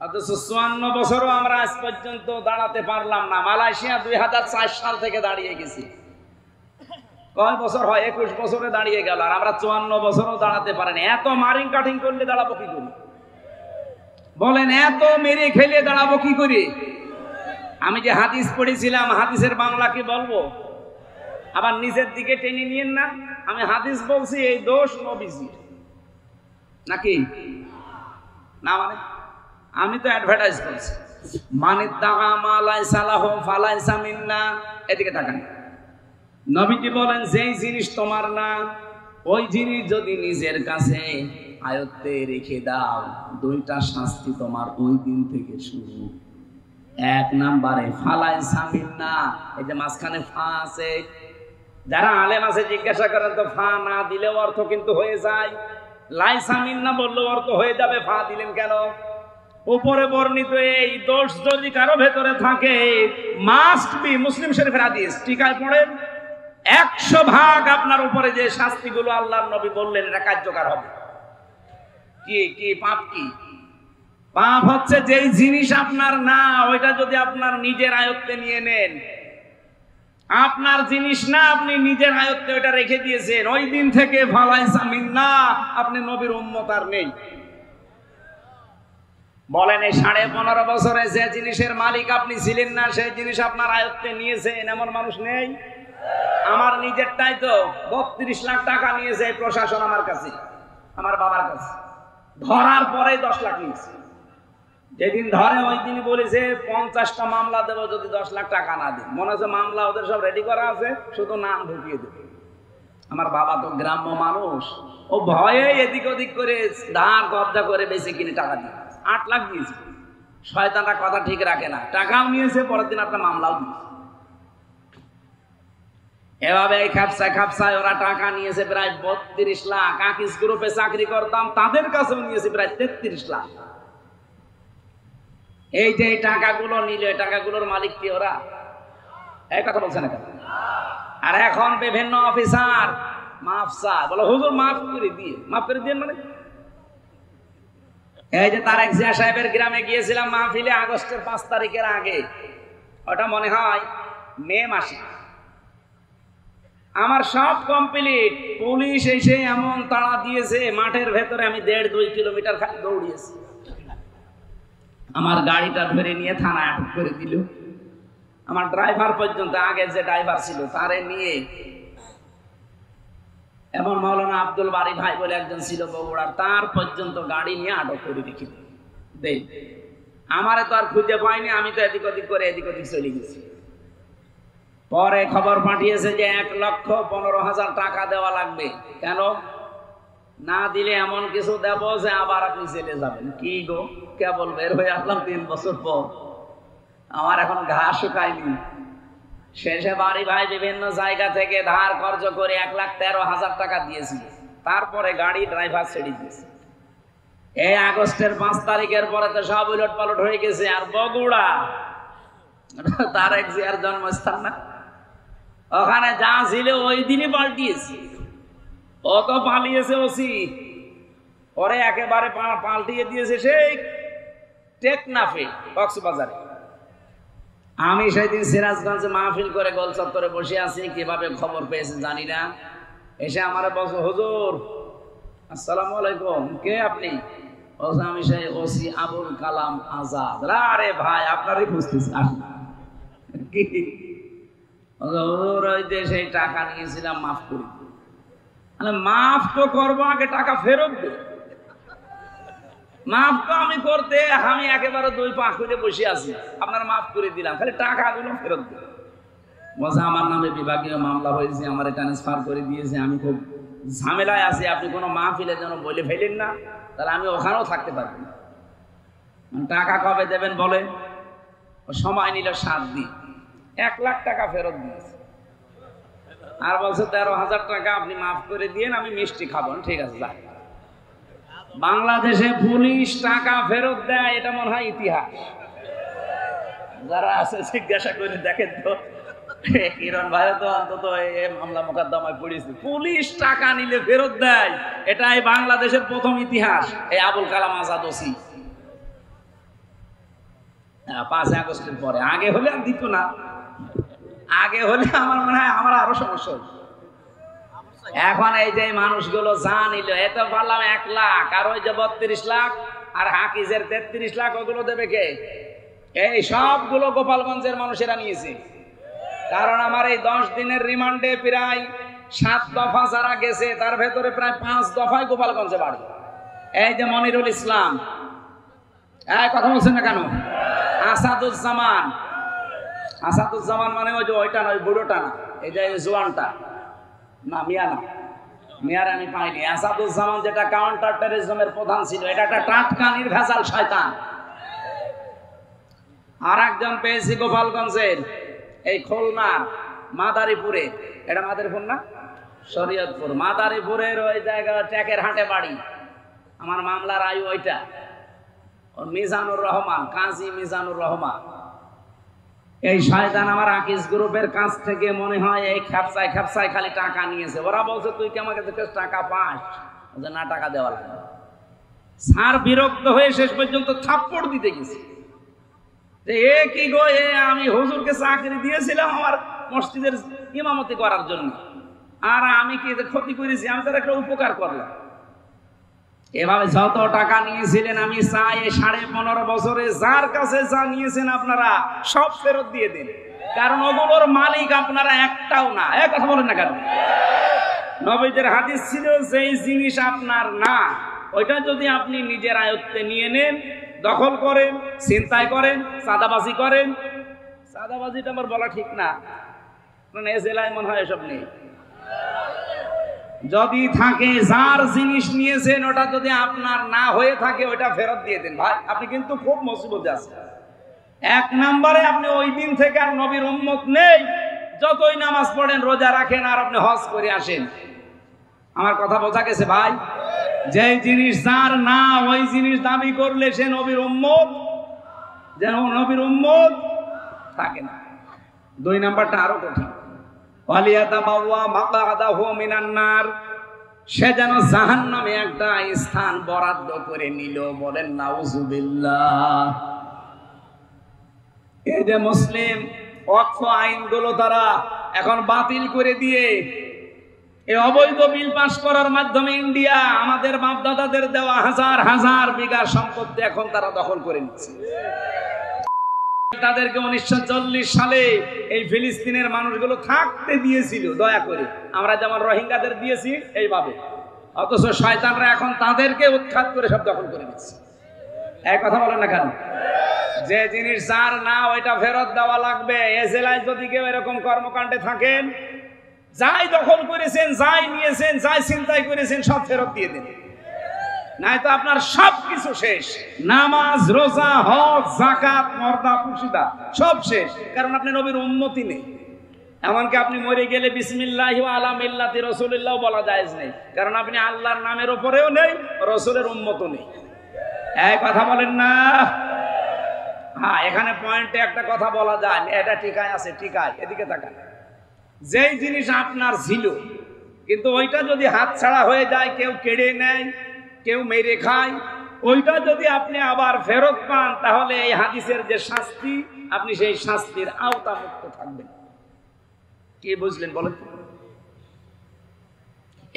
অথচ 54 বছরও আমরা আজ পর্যন্ত দাঁড়াতে পারলাম না। মালয়েশিয়া 2004 সাল থেকে দাঁড়িয়ে গেছি। কয় বছর হয়? 21 বছরে দাঁড়িয়ে গেল, আর আমরা 54 বছরও দাঁড়াতে পারিনি। এত মারিং কাটিং করলে দাঁড়াবো কি করি বলেন? এত মেরে খেলে দাঁড়াবো কি করি? আমি যে হাদিস পড়েছিলাম, হাদিসের বাংলা কি বলবো? আবার নিজের দিকে টেনে নিয়েন না। আমি হাদিস বলছি, এই দোষ নবীজি নাকি না? মানে আমি তো অ্যাডভার্টাইজ করছি, মানে দাগা মালাই সালাহ ফালাইসা মিন্না। এদিকে তাকান, নবীজি বলেন যেই জিনিস তোমার না ওই জিনিস যদি নিজের কাছে আয়ত্তে রেখে দাও, 2টা শাস্তি তোমার ওই দিন থেকে শুরু। 1 নম্বরে ফালাইসা মিন্না, এই যে মাঝখানে ফা আছে, যারা আলেম আছে জিজ্ঞাসা করেন তো ফা না দিলেও অর্থ কিন্তু হয়ে যায়, লাইসা মিন্না বললেও অর্থ হয়ে যাবে, ফা দিলেন কেন? উপরে বর্ণিত এই দোষ যদি কারো ভেতরে থাকে, মাস্ট বি, মুসলিম শরীফের হাদিস, টিকায় পড়েন, 100 ভাগ আপনার উপরে যে শাস্তিগুলো আল্লাহর নবী বললেন এটা কার্যকর হবে। কি কি পাপ? কি পাপ? হচ্ছে যেই জিনিস আপনার না ওইটা যদি আপনার নিজের আয়ত্তে নিয়ে নেন। আপনার জিনিস না, আপনি নিজের আয়ত্তে ওইটা রেখে দিয়েছেন, ওই দিন থেকে ফালাইসা মিন্না, আপনি নবীর উম্মত আর নেই। বলেন এই 15.5 বছরে যে জিনিসের মালিক আপনি ছিলেন না সেই জিনিস আপনার আয়ত্তে নিয়েছেন এমন মানুষ নেই? আমার নিজেরটাই তো 32 লাখ টাকা নিয়েছে প্রশাসন আমার কাছে, আমার বাবার কাছে, ধরার পরে 10 লাখ নিয়েছে। যেদিন ধরে ওই দিন বলেছে 50টা মামলা দেবো যদি 10 লাখ টাকা না দেয়। মনে হচ্ছে মামলা ওদের সব রেডি করা আছে, শুধু নাম ঢুকিয়ে দেবে। আমার বাবা তো গ্রাম্য মানুষ, ও ভয়ে এদিক ওদিক করে ধার কবজা করে বেশি কিনে টাকা দিয়ে 8 লাখ দিয়েছে। শয়তানরা কথা ঠিক রাখে না, টাকাও নিয়েছে, পরের দিন আপনার মামলাও দিয়েছে। এভাবে এই খাপসায় ওরা টাকা নিয়েছে প্রায় 32 লাখ। আকিস গ্রুপে চাকরি করতাম, তাদের কাছেও নিয়েছে প্রায় 33 লাখ। এই যে টাকাগুলো নিল, এই টাকাগুলোর মালিক কি ওরা? এই কথা বলছে না কেন? আর এখন বিভিন্ন অফিসার মাফসা বলো, হুজুর মাফ করে দিয়ে, মাফ করে দিয়ে মানে এই যে তারেক জিয়া সাহেবের গ্রামে গিয়েছিলাম মাহফিলে, আগস্টের 5 তারিখের আগে, ওটা মনে হয় মে মাসে। আমার সব কমপ্লিট, পুলিশ এসে এমন তাড়া দিয়েছে, মাঠের ভেতরে আমি 1.5-2 কিলোমিটার দৌড়িয়েছি। আমার গাড়িটা ধরে নিয়ে থানায় আটক করে দিল। আমার ড্রাইভার পর্যন্ত, আগে যে ড্রাইভার ছিল তারে নিয়ে, এবং মাওলানা আব্দুল বারি ভাই বলে একজন ছিল বগুড়ার, তার পর্যন্ত গাড়ি নিয়ে আটক করে রেখে দেই। আমারে তো আর খুঁজে পাইনি, আমি তো এদিক ওদিক করে এদিক ওদিক চলে গেছি। পরে খবর পাঠিয়েছে যে 1,15,000 টাকা দেওয়া লাগবে। কেন? না দিলে এমন কিছু দেব যে আবার আপনি চলে যাবেন। কি গো, কেবল বের হয়ে আসলাম 3 বছর পর, আমার এখন ঘাস শুকায়নি। শেষে বাড়ি ভাই বিভিন্ন জায়গা থেকে ধার কর্জ করে 1,13,000 টাকা দিয়েছিল। তারপরে গাড়ি ড্রাইভার ছেড়ে দিয়েছে। এই আগস্টের 5 তারিখের পরে তো সব উলট পালট হয়ে গেছে। আর বগুড়া তার এক জিয়ার জন্মস্থান না, ওখানে যা ছিল ওই দিনই পাল্টিয়েছে। ও তো পালিয়েছে ওসি, ওরে একেবারে পাল্টিয়ে দিয়েছে সেই টেকনাফে, কক্সবাজারে। আমি সেদিন সিরাজগঞ্জে মাহফিল করে গোল চত্বরে বসে আছি, কিভাবে খবর পেয়েছে জানি না। এসে আমার বলছে, হুজুর আসসালামু আলাইকুম, কে আপনি? বলছে আমি সেই ওসি আবুল কালাম আজাদ। আরে ভাই, আপনারই খুঁজতেছি। কি হুজুর, ওই যে সেই টাকা নিয়েছিলাম, মাফ করি। মাফ তো করবো, আগে টাকা ফেরত দে। মাফ তো আমি করতে, আমি একেবারে 2 পা খুলে বসে আছি, আপনার মাফ করে দিলাম, খালি টাকাগুলো ফেরত দে। বলছে আমার নামে বিভাগীয় মামলা হয়েছে, আমার ট্রান্সফার করে দিয়েছে, আমি খুব ঝামেলায় আছি, আপনি কোনো মাহফিলে যেন বলে ফেলেন না, তাহলে আমি ওখানেও থাকতে পারবো না। টাকা কবে দেবেন বলে? সময় নিল 7 দিন, 1 লাখ টাকা ফেরত দিয়েছে। আর বলছে 13,000 টাকা আপনি মাফ করে দিয়েন, আমি মিষ্টি খাবো। ঠিক আছে, যা। বাংলাদেশে পুলিশ টাকা ফেরত দেয়, এটা মনে হয় ইতিহাস। যারা আছে জিজ্ঞাসা করে দেখেন তো, কিরণ ভাই তো অন্তত এই মামলা মোকদ্দমায় পড়েছে, পুলিশ টাকা নিলে ফেরত দেয়, এটাই বাংলাদেশের প্রথম ইতিহাস। এই আবুল কালাম আজাদ ওসি 5 আগস্টের পরে, আগে হলে আর দিত না। আগে হলে আমার মনে হয় আমার আরো সমস্যা হতো। এখন এই যে মানুষগুলো যা নিল, এত বললাম 1 লাখ, আর ওই যে 32 লাখ, আর হাকিজের 33 লাখ, ওগুলো দেবে কে? এই সবগুলো গোপালগঞ্জের মানুষেরা নিয়েছে। কারণ আমার এই 10 দিনের রিমান্ডে প্রায় 7 দফা যারা গেছে, তার ভেতরে প্রায় 5 দফায় গোপালগঞ্জে বাড়ি। এই যে মনিরুল ইসলাম, কথা বলছেন না কেন? আসাদুজ্জামান, আসাদুজ্জামান মানে ওই যে ওইটা নয়, বুড়োটা না, এই যে জোয়ানটা না, মিয়া না, মিয়ার আমি পাইনি। আসাদুজ্জামান যেটা কাউন্টার টেররিজমের প্রধান ছিল, এটা একটা টাটকা নির্ভেজাল শয়তান। আর একজন পেয়েছি গোপালগঞ্জের, এই খুলনা মাদারীপুরে, এটা মাদারীপুর না, শরীয়তপুর, মাদারীপুরের ওই জায়গা ট্যাকের হাটে বাড়ি। আমার মামলার আয়ু ওইটা, মিজানুর রহমান, কাজী মিজানুর রহমান। এই শয়তান আমার আকিস গ্রুপের কাছ থেকে মনে হয় এই খ্যাপসায় খ্যাপসায় খালি টাকা নিয়েছে। ওরা বলছে তুই কি আমাকে থেকে টাকা পাস? না, টাকা দেওয়া লাগবে। স্যার বিরক্ত হয়ে শেষ পর্যন্ত থাপ্পড় দিতে গেছে যে এ কি গো, এ আমি হুজুরকে চাকরি দিয়েছিলাম আমার মসজিদের ইমামতি করার জন্য, আর আমি কি ক্ষতি করেছি? আমি তার একটা উপকার করলাম। এভাবে যত টাকা নিয়েছিলেন আমি চাই 15.5 বছরে যার কাছে যা নিয়েছেন আপনারা সব ফেরত দিয়ে দিন, কারণ ওগুলোর মালিক আপনারা একটাও না। কথা বলেন না কেন? নবীদের হাদিস ছিল, যেই জিনিস আপনার না, ওইটা যদি আপনি নিজের আয়ত্তে নিয়ে নেন, দখল করেন, ছিনতাই করেন, চাঁদাবাজি করেন, চাঁদাবাজিটা আমার বলা ঠিক না, কারণ এ জেলায় মনে হয় এসব নেই। যদি থাকে, যার জিনিস নিয়েছেন ওটা যদি আপনার না হয়ে থাকে, ওটা ফেরত দিয়ে দেন। ভাই আপনি কিন্তু খুব মুসিবতে আছেন। 1 নম্বরে আপনি ওই দিন থেকে আর নবীর উম্মত নেই, যতই নামাজ পড়েন, রোজা রাখেন, আর আপনি হজ করে আসেন। আমার কথা বোঝা গেছে ভাই? যে জিনিস যার না, ওই জিনিস দাবি করলে সে নবীর উম্মত, যেন নবীর উম্মত থাকে না। 2 নাম্বারটা আরো কঠিন, সে যেন জাহান্নামে একটা স্থান বরাদ্দ করে নিল। বলেন নাউজুবিল্লাহ। এই যে মুসলিম ওয়াকফ আইনগুলো তারা এখন বাতিল করে দিয়ে এই অবৈধ বিল পাস করার মাধ্যমে ইন্ডিয়া আমাদের বাপদাদাদের দেওয়া হাজার হাজার বিঘা সম্পত্তি এখন তারা দখল করে নিচ্ছে। তাদেরকে 1940 সালে এই ফিলিস্তিনের মানুষগুলো থাকতে দিয়েছিল দয়া করে, আমরা যেমন রোহিঙ্গাদের দিয়েছি এইভাবে, অথচ শয়তানরা এখন তাদেরকে উৎখাত করে সব দখল করে দিচ্ছে। এক কথা বলেন না কেন? যে জিনিস যার না ওইটা ফেরত দেওয়া লাগবে। এ জেলায় যদি কেউ এরকম কর্মকাণ্ডে থাকেন, যাই দখল করেছেন, যাই নিয়েছেন, যাই চিন্তাই করেছেন সব ফেরত দিয়ে দিন, নাই তো আপনার সবকিছু শেষ। নামাজ, রোজা, হজ, যাকাত, পর্দা, পুশিদা সব শেষ, কারণ আপনি নবীর উম্মতি নেই। এমনকি আপনি মরে গেলে বিসমিল্লাহি ওয়া আলা মিল্লাতি রাসূলিল্লাহ বলা জায়েজ নেই, কারণ আপনি আল্লাহর নামের উপরেও নেই, রাসূলের উম্মতও নেই। এই কথা বলেন না? হ্যাঁ, এখানে পয়েন্টে একটা কথা বলা যায়, এটা ঠিকায় আছে, ঠিকায়, এদিকে তাকান। যেই জিনিস আপনার ছিল, কিন্তু ওইটা যদি হাতছাড়া হয়ে যায়, কেউ কেড়ে নেয়, কেউ মেরে খায়, ওইটা যদি আপনি আবার ফেরত পান, তাহলে এই হাদিসের যে শাস্তি, আপনি সেই শাস্তির আওতামুক্ত থাকবেন। কি বুঝলেন বলেন?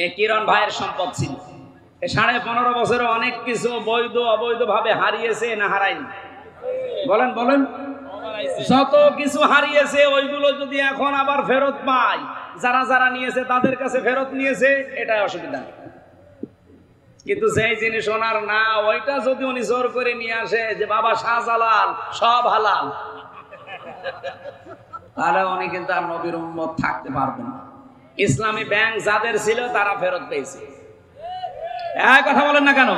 এ কিরণ ভাইয়ের সম্পদ ছিল, 15.5 বছরে অনেক কিছু বৈধ অবৈধ ভাবে হারিয়েছে না হারায়নি? বলেন বলেন। যত কিছু হারিয়েছে ওইগুলো যদি এখন আবার ফেরত পায়, যারা যারা নিয়েছে তাদের কাছে ফেরত নিয়েছে, এটাই অসুবিধা নেই। কিন্তু যেই জিনিস ওনার না, ওইটা যদি উনি জোর করে নিয়ে আসে যে বাবা শাহজালাল সব হালাল, তাহলে উনি কিন্তু আর নবীর উম্মত থাকতে পারবেন না। ইসলামী ব্যাংক যাদের ছিল তারা ফেরত পেয়েছে। এক কথা বলেন না কেন?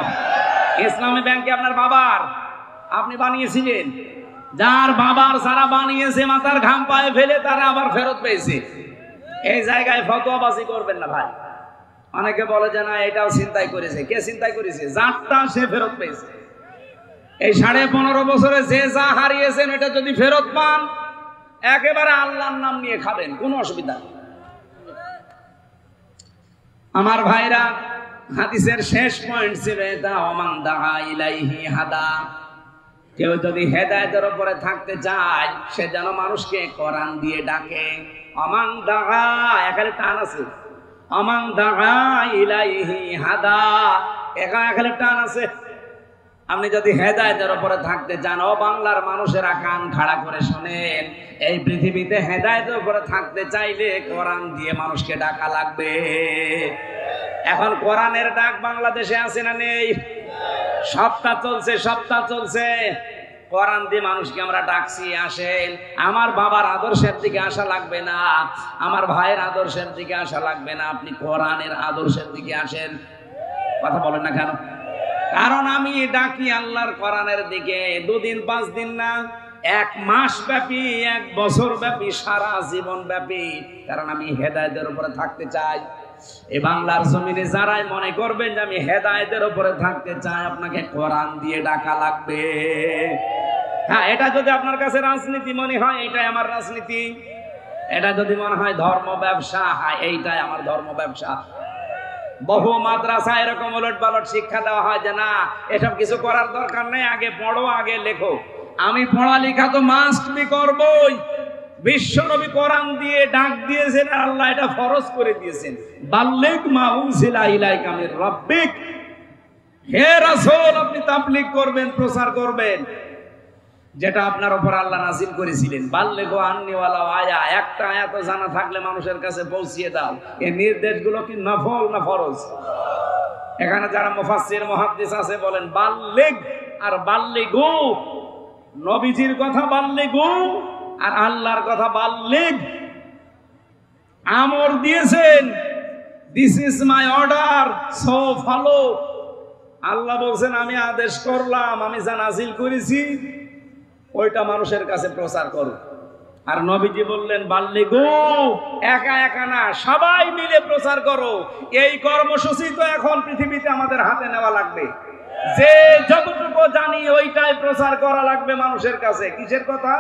ইসলামী ব্যাংক কি আপনার বাবার? আপনি বানিয়েছিলেন? যার বাবার যারা বানিয়েছে, মাথার ঘাম পায়ে ফেলে, তারা আবার ফেরত পেয়েছে। এই জায়গায় ফতোয়াবাজি করবেন না ভাই। অনেকে বলে যে না, এটাও চিন্তাই করেছে। কে চিন্তাই করেছে? যারটা সে ফেরত পেয়েছে। এই 15.5 বছরে যে যা হারিয়েছেন, এটা যদি ফেরত পান, একেবারে আল্লাহর নাম নিয়ে খাবেন, কোনো অসুবিধা নেই। আমার ভাইরা, হাদিসের শেষ পয়েন্ট ছিল এটা, ওমান দাআ ইলাইহি হাদা। কেউ যদি হেদায়েতের উপরে থাকতে চায়, সে যেন মানুষকে কোরআন দিয়ে ডাকে। ওমান দাআ, এখানে টান আছে, ওমান দাআ ইলাইহি হাদা, এখানে টান আছে। আপনি যদি হেদায়েতের উপরে থাকতে চান, ও বাংলার মানুষেরা কান খাড়া করে শোনেন, এই পৃথিবীতে হেদায়েতের উপরে থাকতে চাইলে কোরআন দিয়ে মানুষকে ডাকা লাগবে। এখন কোরআনের ডাক বাংলাদেশে আছে না নেই? সপ্তাহ চলছে, সপ্তাহ চলছে, কোরআন দিয়ে মানুষকে আমরা ডাকছি, আসেন। আমার বাবার আদর্শের দিকে আসা লাগবে না, আমার ভাইয়ের আদর্শের দিকে আসা লাগবে না, আপনি কোরআনের আদর্শের দিকে আসেন। কথা বলেন না কেন? কারণ আমি ডাকি আল্লাহর কোরআনের দিকে। 2 দিন 5 দিন না, 1 মাস ব্যাপী, 1 বছর ব্যাপী, সারা জীবন ব্যাপী, কারণ আমি হেদায়েতের উপরে থাকতে চাই। এই বাংলার জমিনে যারাই মনে করবেন যে আমি হেদায়েতের উপরে থাকতে চাই, আপনাকে কোরআন দিয়ে ডাকা লাগবে। হ্যাঁ, এটা যদি আপনার কাছে রাজনীতি মনে হয়, এটাই আমার রাজনীতি। এটা যদি মনে হয় ধর্ম ব্যবসা, হ্যাঁ এইটাই আমার ধর্ম ব্যবসা। বহু মাদ্রাসা এরকম উলট পালট শিক্ষা দেওয়া হয় যে না, এসব কিছু করার দরকার নেই, আগে পড়ো, আগে লেখো। আমি পড়ালেখা তো মাস্ট বি করবই। বিশ্বনবী কোরআন দিয়ে ডাক দিয়েছেন, আর আল্লাহ এটা ফরজ করে দিয়েছেন, বাল্লিগ মা উনজিলা ইলাইকা মির রাব্বিক। হে রাসূল, আপনি তাবলীগ করবেন, প্রচার করবেন যেটা আপনার উপর আল্লাহ নাযিল করেছিলেন। বাল্লিগু আন্নী ওয়ালাউ আয়া, একটা আয়াত জানা থাকলে মানুষের কাছে পৌঁছিয়ে দাও। এই নির্দেশগুলো কি নফল না ফরজ? এখানে যারা মুফাসসির মুহাদ্দিস আছে বলেন বাল্লিগ আর বাল্লিগু, নবীজির কথা বাল্লিগু আর আল্লাহর কথা বাল্লিগ। আমর দিয়েছেন, this is my order, so follow. Allah বলছেন আমি আদেশ করলাম, আমি যা নাযিল করেছি ওইটা মানুষের কাছে প্রচার করো। আর নবীজি বললেন বাল্লিগু, একা একা না, সবাই মিলে প্রচার করো। এই কর্মসূচি তো এখন পৃথিবীতে আমাদের হাতে নেওয়া লাগবে। যে যতটুকু জানি ওইটাই প্রচার করা লাগবে মানুষের কাছে। কিসের কথা?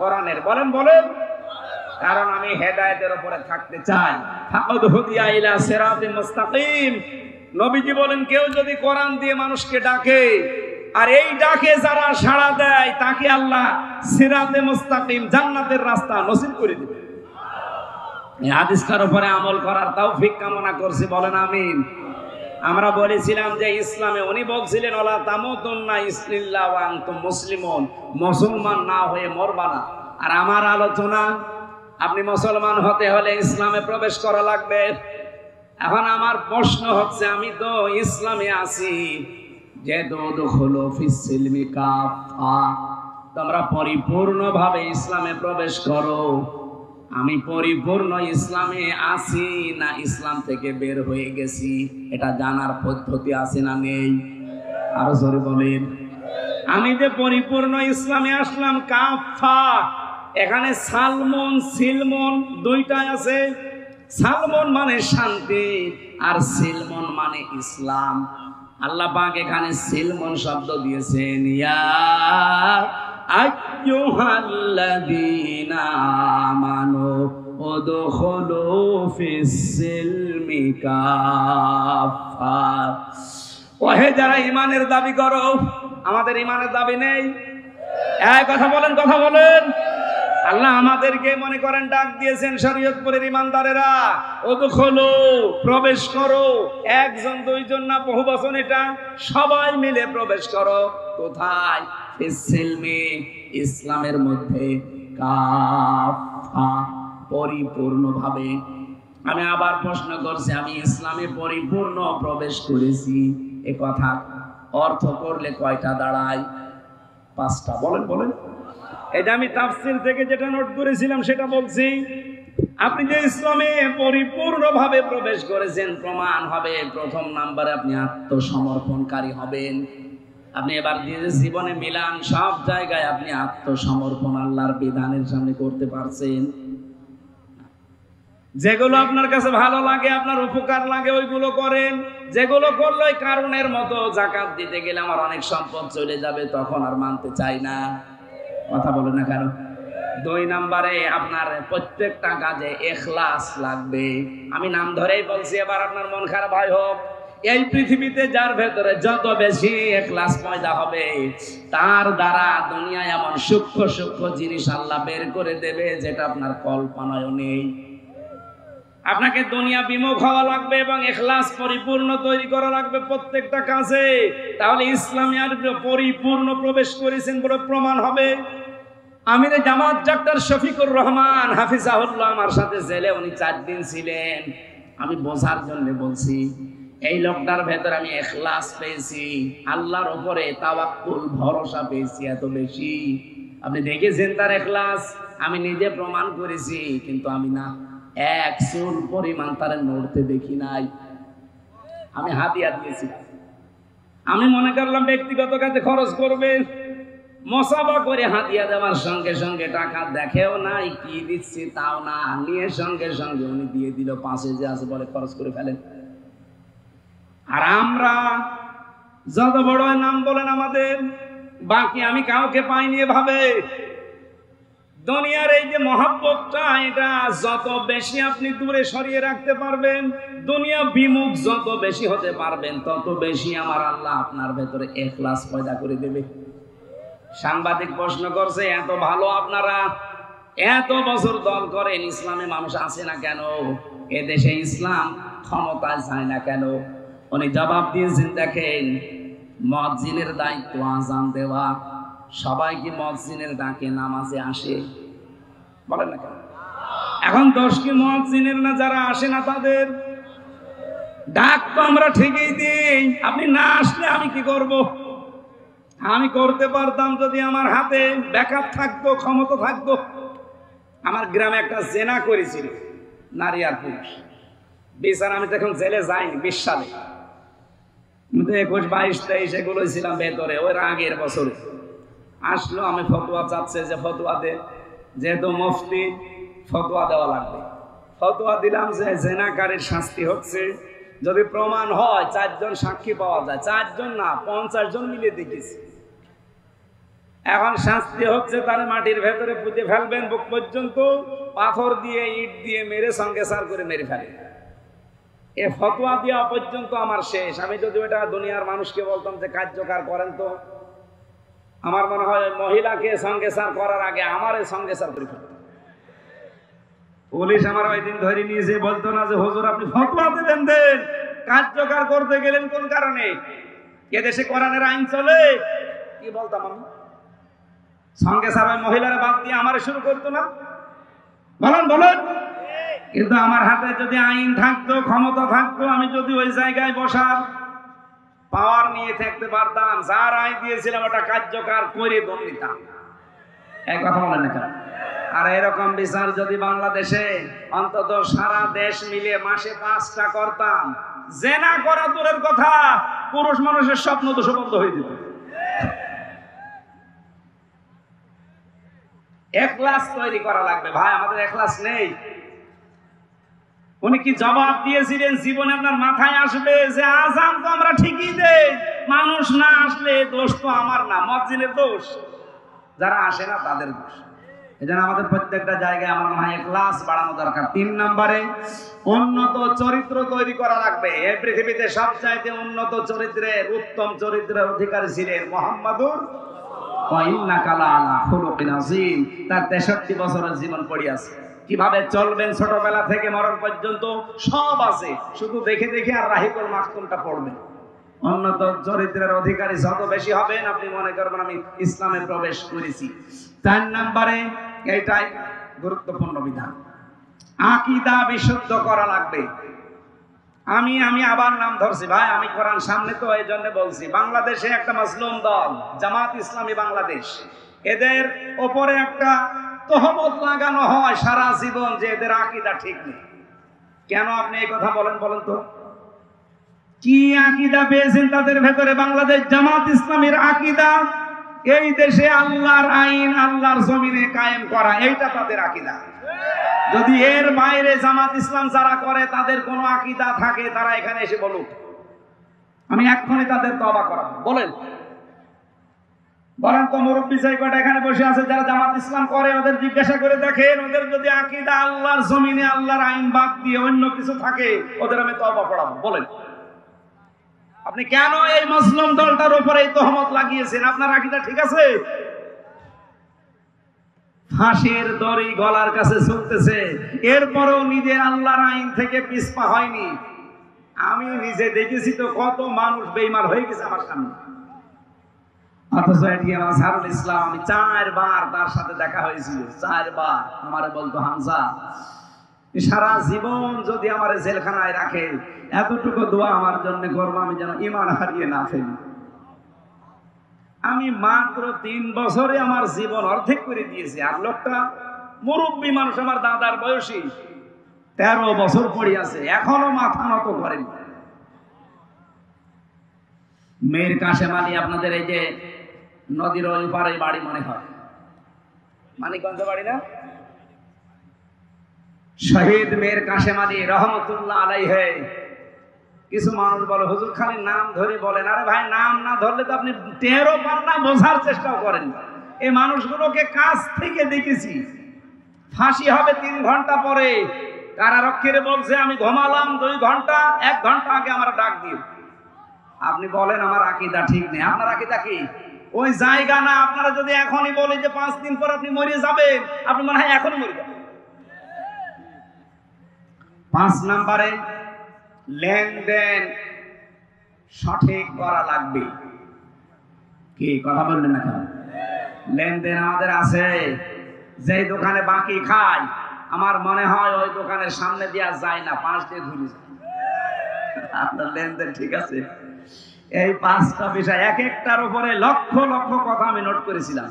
কোরআনের। বলেন বলেন। কারণ আমি হেদায়েতের উপরে থাকতে চাই। ফাউদহুদিয়া ইলা সিরাতিল মুস্তাকিম। নবীজি বলেন কেউ যদি কোরআন দিয়ে মানুষকে ডাকে, আর এই ডাকে যারা সাড়া দেয়, তাকে আল্লাহ সিরাতে মুস্তাকিম, জান্নাতের রাস্তা নসিব করে দিবে। এই হাদিসটার উপরে আমল করার তৌফিক কামনা করছি, বলেন আমিন। আমরা বলেছিলাম যে ইসলামে উনি বলছিলেন ওয়ালা তামুতুন্না ইল্লা ওয়া আনতুম মুসলিমুন, মুসলমান না হয়ে মরবা না। আর আমার আলোচনা, আপনি মুসলমান হতে হলে ইসলামে প্রবেশ করা লাগবে। এখন আমার প্রশ্ন হচ্ছে, আমি তো ইসলামে আছি, যে দুখুলু ফিস সিলমি কাফা, তোমরা পরিপূর্ণভাবে ইসলামে প্রবেশ করো। আমি পরিপূর্ণ ইসলামে আছি না ইসলাম থেকে বের হয়ে গেছি, এটা জানার পদ্ধতি আছে না নেই? আরো জোরে বলেন। আমি যে পরিপূর্ণ ইসলামে আসলাম কাফা, এখানে সালমন সিলমন দুইটাই আছে। সালমন মানে শান্তি, আর সিলমন মানে ইসলাম। আল্লাহ পাক এখানে সিলমন শব্দ দিয়েছেন, ইয়া আইয়ুহাল্লাযীনা আমানু উদখুলু ফিস-সিলমি কাফা। ওহে যারা ঈমানের দাবি করো, আমাদের ঈমানের দাবি নেই? এই কথা বলেন, কথা বলেন। আল্লাহ আমাদেরকে মনে করেন ডাক দিয়েছেন, শরীয়তপুরের ঈমানদারেরা উদখুলু, প্রবেশ করো। একজন দুইজন না, বহু বচন এটা, সবাই মিলে প্রবেশ করো। কোথায়? ফিস-সিলমি, ইসলামের মধ্যে, কাফা, পরিপূর্ণভাবে। আমি আবার প্রশ্ন করছি, আমি ইসলামে পরিপূর্ণ প্রবেশ করেছি, এ কথা অর্থ করলে কয়টা দাঁড়ায়? 5টা। বলেন বলেন। এটা আমি তাফসীর থেকে যেটা নোট করেছিলাম সেটা বলছি। আপনি যে ইসলামে পরিপূর্ণভাবে প্রবেশ করেছেন, প্রমাণ হবে প্রথম নাম্বারে আপনি আত্মসমর্পণকারী হবেন। আপনি এবার যে জীবনে মিলান, সব জায়গায় আপনি আত্মসমর্পণ আল্লাহর বিধানের সামনে করতে পারছেন। যেগুলো আপনার কাছে ভালো লাগে, আপনার উপকার লাগে, ওইগুলো করেন। যেগুলো করলে ওই কারণের মতো, যাকাত দিতে গেলে আমার অনেক সম্পদ চলে যাবে, তখন আর মানতে চাই না। কথা বলেন না কেন? 2 নম্বরে আপনার প্রত্যেকটা কাজে ইখলাস লাগবে। আমি নাম ধরেই বলছি, এবার আপনার মন খারাপ হয় হোক। এই পৃথিবীতে যার ভেতরে যত বেশি ইখলাস পয়দা হবে, তার দ্বারা দুনিয়ায় এমন সূক্ষ্ম সূক্ষ্ম জিনিস আল্লাহ বের করে দেবে যেটা আপনার কল্পনায়ও নেই। আপনাকে দুনিয়া বিমুখ হওয়া লাগবে এবং ইখলাস পরিপূর্ণ তৈরি করা লাগবে প্রত্যেকটা কাজে। তাহলে ইসলামে আর পরিপূর্ণ প্রবেশ করেছেন বলে প্রমাণ হবে। আমিরে জামাত ডাক্তার শফিকুর রহমান হাফিজাহুল্লাহ আমার সাথে জেলে উনি 4 দিন ছিলেন। আমি বোঝার জন্য বলছি, এই লোকটার ভেতরে আমি ইখলাস পেয়েছি, আল্লাহর উপরে তাওয়াক্কুল, ভরসা পেয়েছি এত বেশি। আপনি দেখেছেন তার ইখলাস, আমি নিজে প্রমাণ করেছি। কিন্তু আমি না, 1 চুল পরিমাণ তার নড়তে দেখি নাই। আমি হাদিয়া দিয়েছি। আমি মনে করলাম ব্যক্তিগত কাজে খরচ করবে, মসাবা করে হাদিয়া দেওয়ার সঙ্গে সঙ্গে টাকা দেখেও নাই, কি দিচ্ছি তাও না, নিয়ে সঙ্গে সঙ্গে উনি দিয়ে দিল। 5 যে আছে বলে খরচ করে ফেলেন। আর আমরা যত বড় নাম বলেন আমাদের, বাকি আমি কাউকে পাইনি এভাবে। দুনিয়ার এই যে মহব্বতটা, এটা যত বেশি আপনি দূরে সরিয়ে রাখতে পারবেন, দুনিয়া বিমুখ যত বেশি হতে পারবেন, তত বেশি আমার আল্লাহ আপনার ভেতরে ইখলাস পয়দা করে দেবে। সাংবাদিক প্রশ্ন করছে, এত ভালো আপনারা, এত বছর দল করেন, ইসলামে মানুষ আসে না কেন? এদেশে ইসলাম ক্ষমতায় যায় না কেন? উনি জবাব দিয়েছেন, দেখেন, মুয়াজ্জিনের দায়িত্ব আযান দেওয়া। সবাই কি মুয়াজ্জিনের ডাকে নামাজে আসে? বলেন না কেন? এখন দোষ কি মুয়াজ্জিনের না যারা আসে না তাদের? ডাক তো আমরা ঠিকই দিই, আপনি না আসলে আমি কি করব? আমি করতে পারতাম যদি আমার হাতে ব্যাকআপ থাকতো, ক্ষমতা থাকতো। আমার গ্রামে একটা জেনা করেছিল, নারী আর পুরুষ। বিচার আমি তখন জেলে যাইনি, 20 সালে। 21, 22, 23 এগুলো ছিলাম ভেতরে। ওই আগের বছরে আসলো, আমি ফতোয়া চাচ্ছে যে ফতোয়া দে, যেহেতু মুফতি ফতোয়া দেওয়া লাগবে। ফতোয়া দিলাম যে জেনাকারীর শাস্তি হচ্ছে, যদি প্রমাণ হয় 4 জন সাক্ষী পাওয়া যায়, 4 জন না 50 জন মিলে দেখেছি। এখন শাস্তি হচ্ছে তার মাটির ভেতরে পুঁতে ফেলবেন, বুক পর্যন্ত পাথর দিয়ে, ইট দিয়ে মেরে সঙ্গে সার করে মেরে ফেলেন। এ ফতোয়া দেওয়া পর্যন্ত আমার শেষ। আমি যদি ওটা দুনিয়ার মানুষকে বলতাম যে কার্যকর করেন, তো আমার মনে হয় মহিলাকে সঙ্গে সার করার আগে আমার সঙ্গে সার করে ফেলত। পুলিশ আমার ওই দিন ধরে নিয়েছে, বলতো না যে হুজুর আপনি ফতোয়া দেবেন দেন, কার্যকর করতে গেলেন কোন কারণে? এদেশে কোরআনের আইন চলে, কি বলতাম আমি, সঙ্গে সবাই মহিলারা বাদ দিয়ে আমার শুরু করতো না, বলেন বলেন। কিন্তু আমার হাতে যদি আইন থাকতো, ক্ষমতা থাকতো, আমি যদি ওই জায়গায় বসার পাওয়ার নিয়ে থাকতে পারতাম, যার আইন দিয়েছিলাম ওটা কার্যকর করে দম নিতাম। এক কথা বলেন না কেন? আর এরকম বিচার যদি বাংলাদেশে অন্তত সারা দেশ মিলে মাসে 5টা করতাম, জেনা করা দূরের কথা, পুরুষ মানুষের স্বপ্ন তো বন্ধ হয়ে যেত। এখলাস তৈরি করা লাগবে ভাই, আমাদের এখলাস নেই। উনি কি জবাব দিয়েছিলেন জীবনে আপনার মাথায় আসবে যে আজান তো আমরা ঠিকই দেই, মানুষ না আসলে দোষ তো আমার না, মসজিদের দোষ, যারা আসে না তাদের দোষ। এজন্য আমাদের প্রত্যেকটা জায়গায় আমার মনে হয় ইখলাস বাড়ানো দরকার। 3 নম্বরে উন্নত চরিত্র তৈরি করা লাগবে। এই পৃথিবীতে সবচাইতে উন্নত চরিত্রের, উত্তম চরিত্রের অধিকারী ছিলেন মুহাম্মাদুর ওয়া ইন্নাকা লাআলা খুলুকিন আযীম। তার 63 বছরের জীবন পড়ে আছে। কিভাবে চলবেন ছোটবেলা থেকে মরণ পর্যন্ত সব আছে, শুধু দেখে দেখে আর রাহিকুল মাকতুমটা পড়বেন। উন্নত চরিত্রের অধিকারী যত বেশি হবেন, আপনি মনে করবেন আমি ইসলামে প্রবেশ করেছি। 4 নম্বরে এইটাই গুরুত্বপূর্ণ বিধান, আকীদা বিশুদ্ধ করা লাগবে। আমি আবার নাম ধরছি ভাই, আমি কোরআন সামনে তো এই জন্য বলছি। বাংলাদেশে একটা মাসলুম দল জামাত ইসলামী বাংলাদেশ, এদের ওপরে একটা তহমত লাগানো হয় সারা জীবন যে এদের আকীদা ঠিক নেই। কেন আপনি এই কথা বলেন বলেন তো? কি আকীদা পেয়েছেন তাদের ভেতরে? বাংলাদেশ জামাত ইসলামীর আকীদা এই দেশে আল্লাহর আইন আল্লাহর জমিনে কায়েম করা, এইটা তাদের আকীদা। যদি এর বাইরে জামাত ইসলাম যারা করে তাদের কোনো আকীদা থাকে, তারা এখানে এসে বলুক, আমি এক্ষুনি তাদের তওবা করাবো। বলেন বলেন তো, মুরব্বী যাই কয়টা এখানে বসে আছে যারা জামাত ইসলাম করে, ওদের জিজ্ঞাসা করে দেখেন, ওদের যদি আকীদা আল্লাহর জমিনে আল্লাহর আইন বাদ দিয়ে অন্য কিছু থাকে, ওদের আমি তওবা পড়াবো। বলেন আপনি কেন এই মুসলিম দলটার উপরে এই তহমত লাগিয়েছেন? আপনার আকীদা ঠিক আছে? ফাঁসির দড়ি গলার কাছে ঝুলতেছে, এরপরেও নিজের আল্লাহর আইন থেকে পিছপা হয়নি। আমি নিজে দেখেছি তো কত মানুষ বেঈমান হয়ে গেছে আমার সামনে। অথচ এটিএম আজহারুল ইসলাম, আমি 4 বার তার সাথে দেখা হয়েছিল, 4 বার আমারে বলতো, হামজা সারা জীবন যদি আমার জেলখানায় রাখে, এতটুকু দোয়া আমার জন্য করবো আমি যেন ঈমান হারিয়ে না ফেলি। আমি মাত্র 3 বছরে আমার জীবন অর্ধেক করে দিয়েছি। আর লোকটা মুরব্বী মানুষ, আমার দাদার বয়সী, 13 বছর পড়ে আছে, এখনো মাথা নত করেনি। মীর কাশেম আলী, আপনাদের এই যে নদীর ওই পারে বাড়ি মনে হয়, মানিকগঞ্জ বাড়ি না? শহীদ মীর কাশেম আলী রহমতুল্লাহ আলাইহি। কিছু মানুষ বলে হুজুর খালি নাম ধরে বলেন। আরে ভাই, নাম না ধরলে তো আপনি টেরও পান না, বোঝার চেষ্টাও করেন। এই মানুষগুলোকে কাছ থেকে দেখেছি। ফাঁসি হবে 3 ঘন্টা পরে, কারারক্ষীরে বলছে আমি ঘুমালাম 2 ঘন্টা, 1 ঘন্টা আগে আমার ডাক দিও। আপনি বলেন আমার আকীদা ঠিক নেই। আপনার আকীদা কি? ওই জায়গা না। আপনারা যদি এখনই বলি যে 5 দিন পর আপনি মরে যাবেন, আপনি মনে হয় এখনই মরে যাবেন। 5 নম্বরে লেনদেন সঠিক করা লাগবে। কি কথা বললেন না কেন? লেনদেন আমাদের আছে। যেই দোকানে বাকি খাই, আমার মনে হয় ওই দোকানের সামনে দেওয়া যায় না, 5 দিয়ে ঘুরে যায়। আপনার লেনদেন ঠিক আছে? এই 5টা বিষয়, এক একটার উপরে লক্ষ লক্ষ কথা আমি নোট করেছিলাম।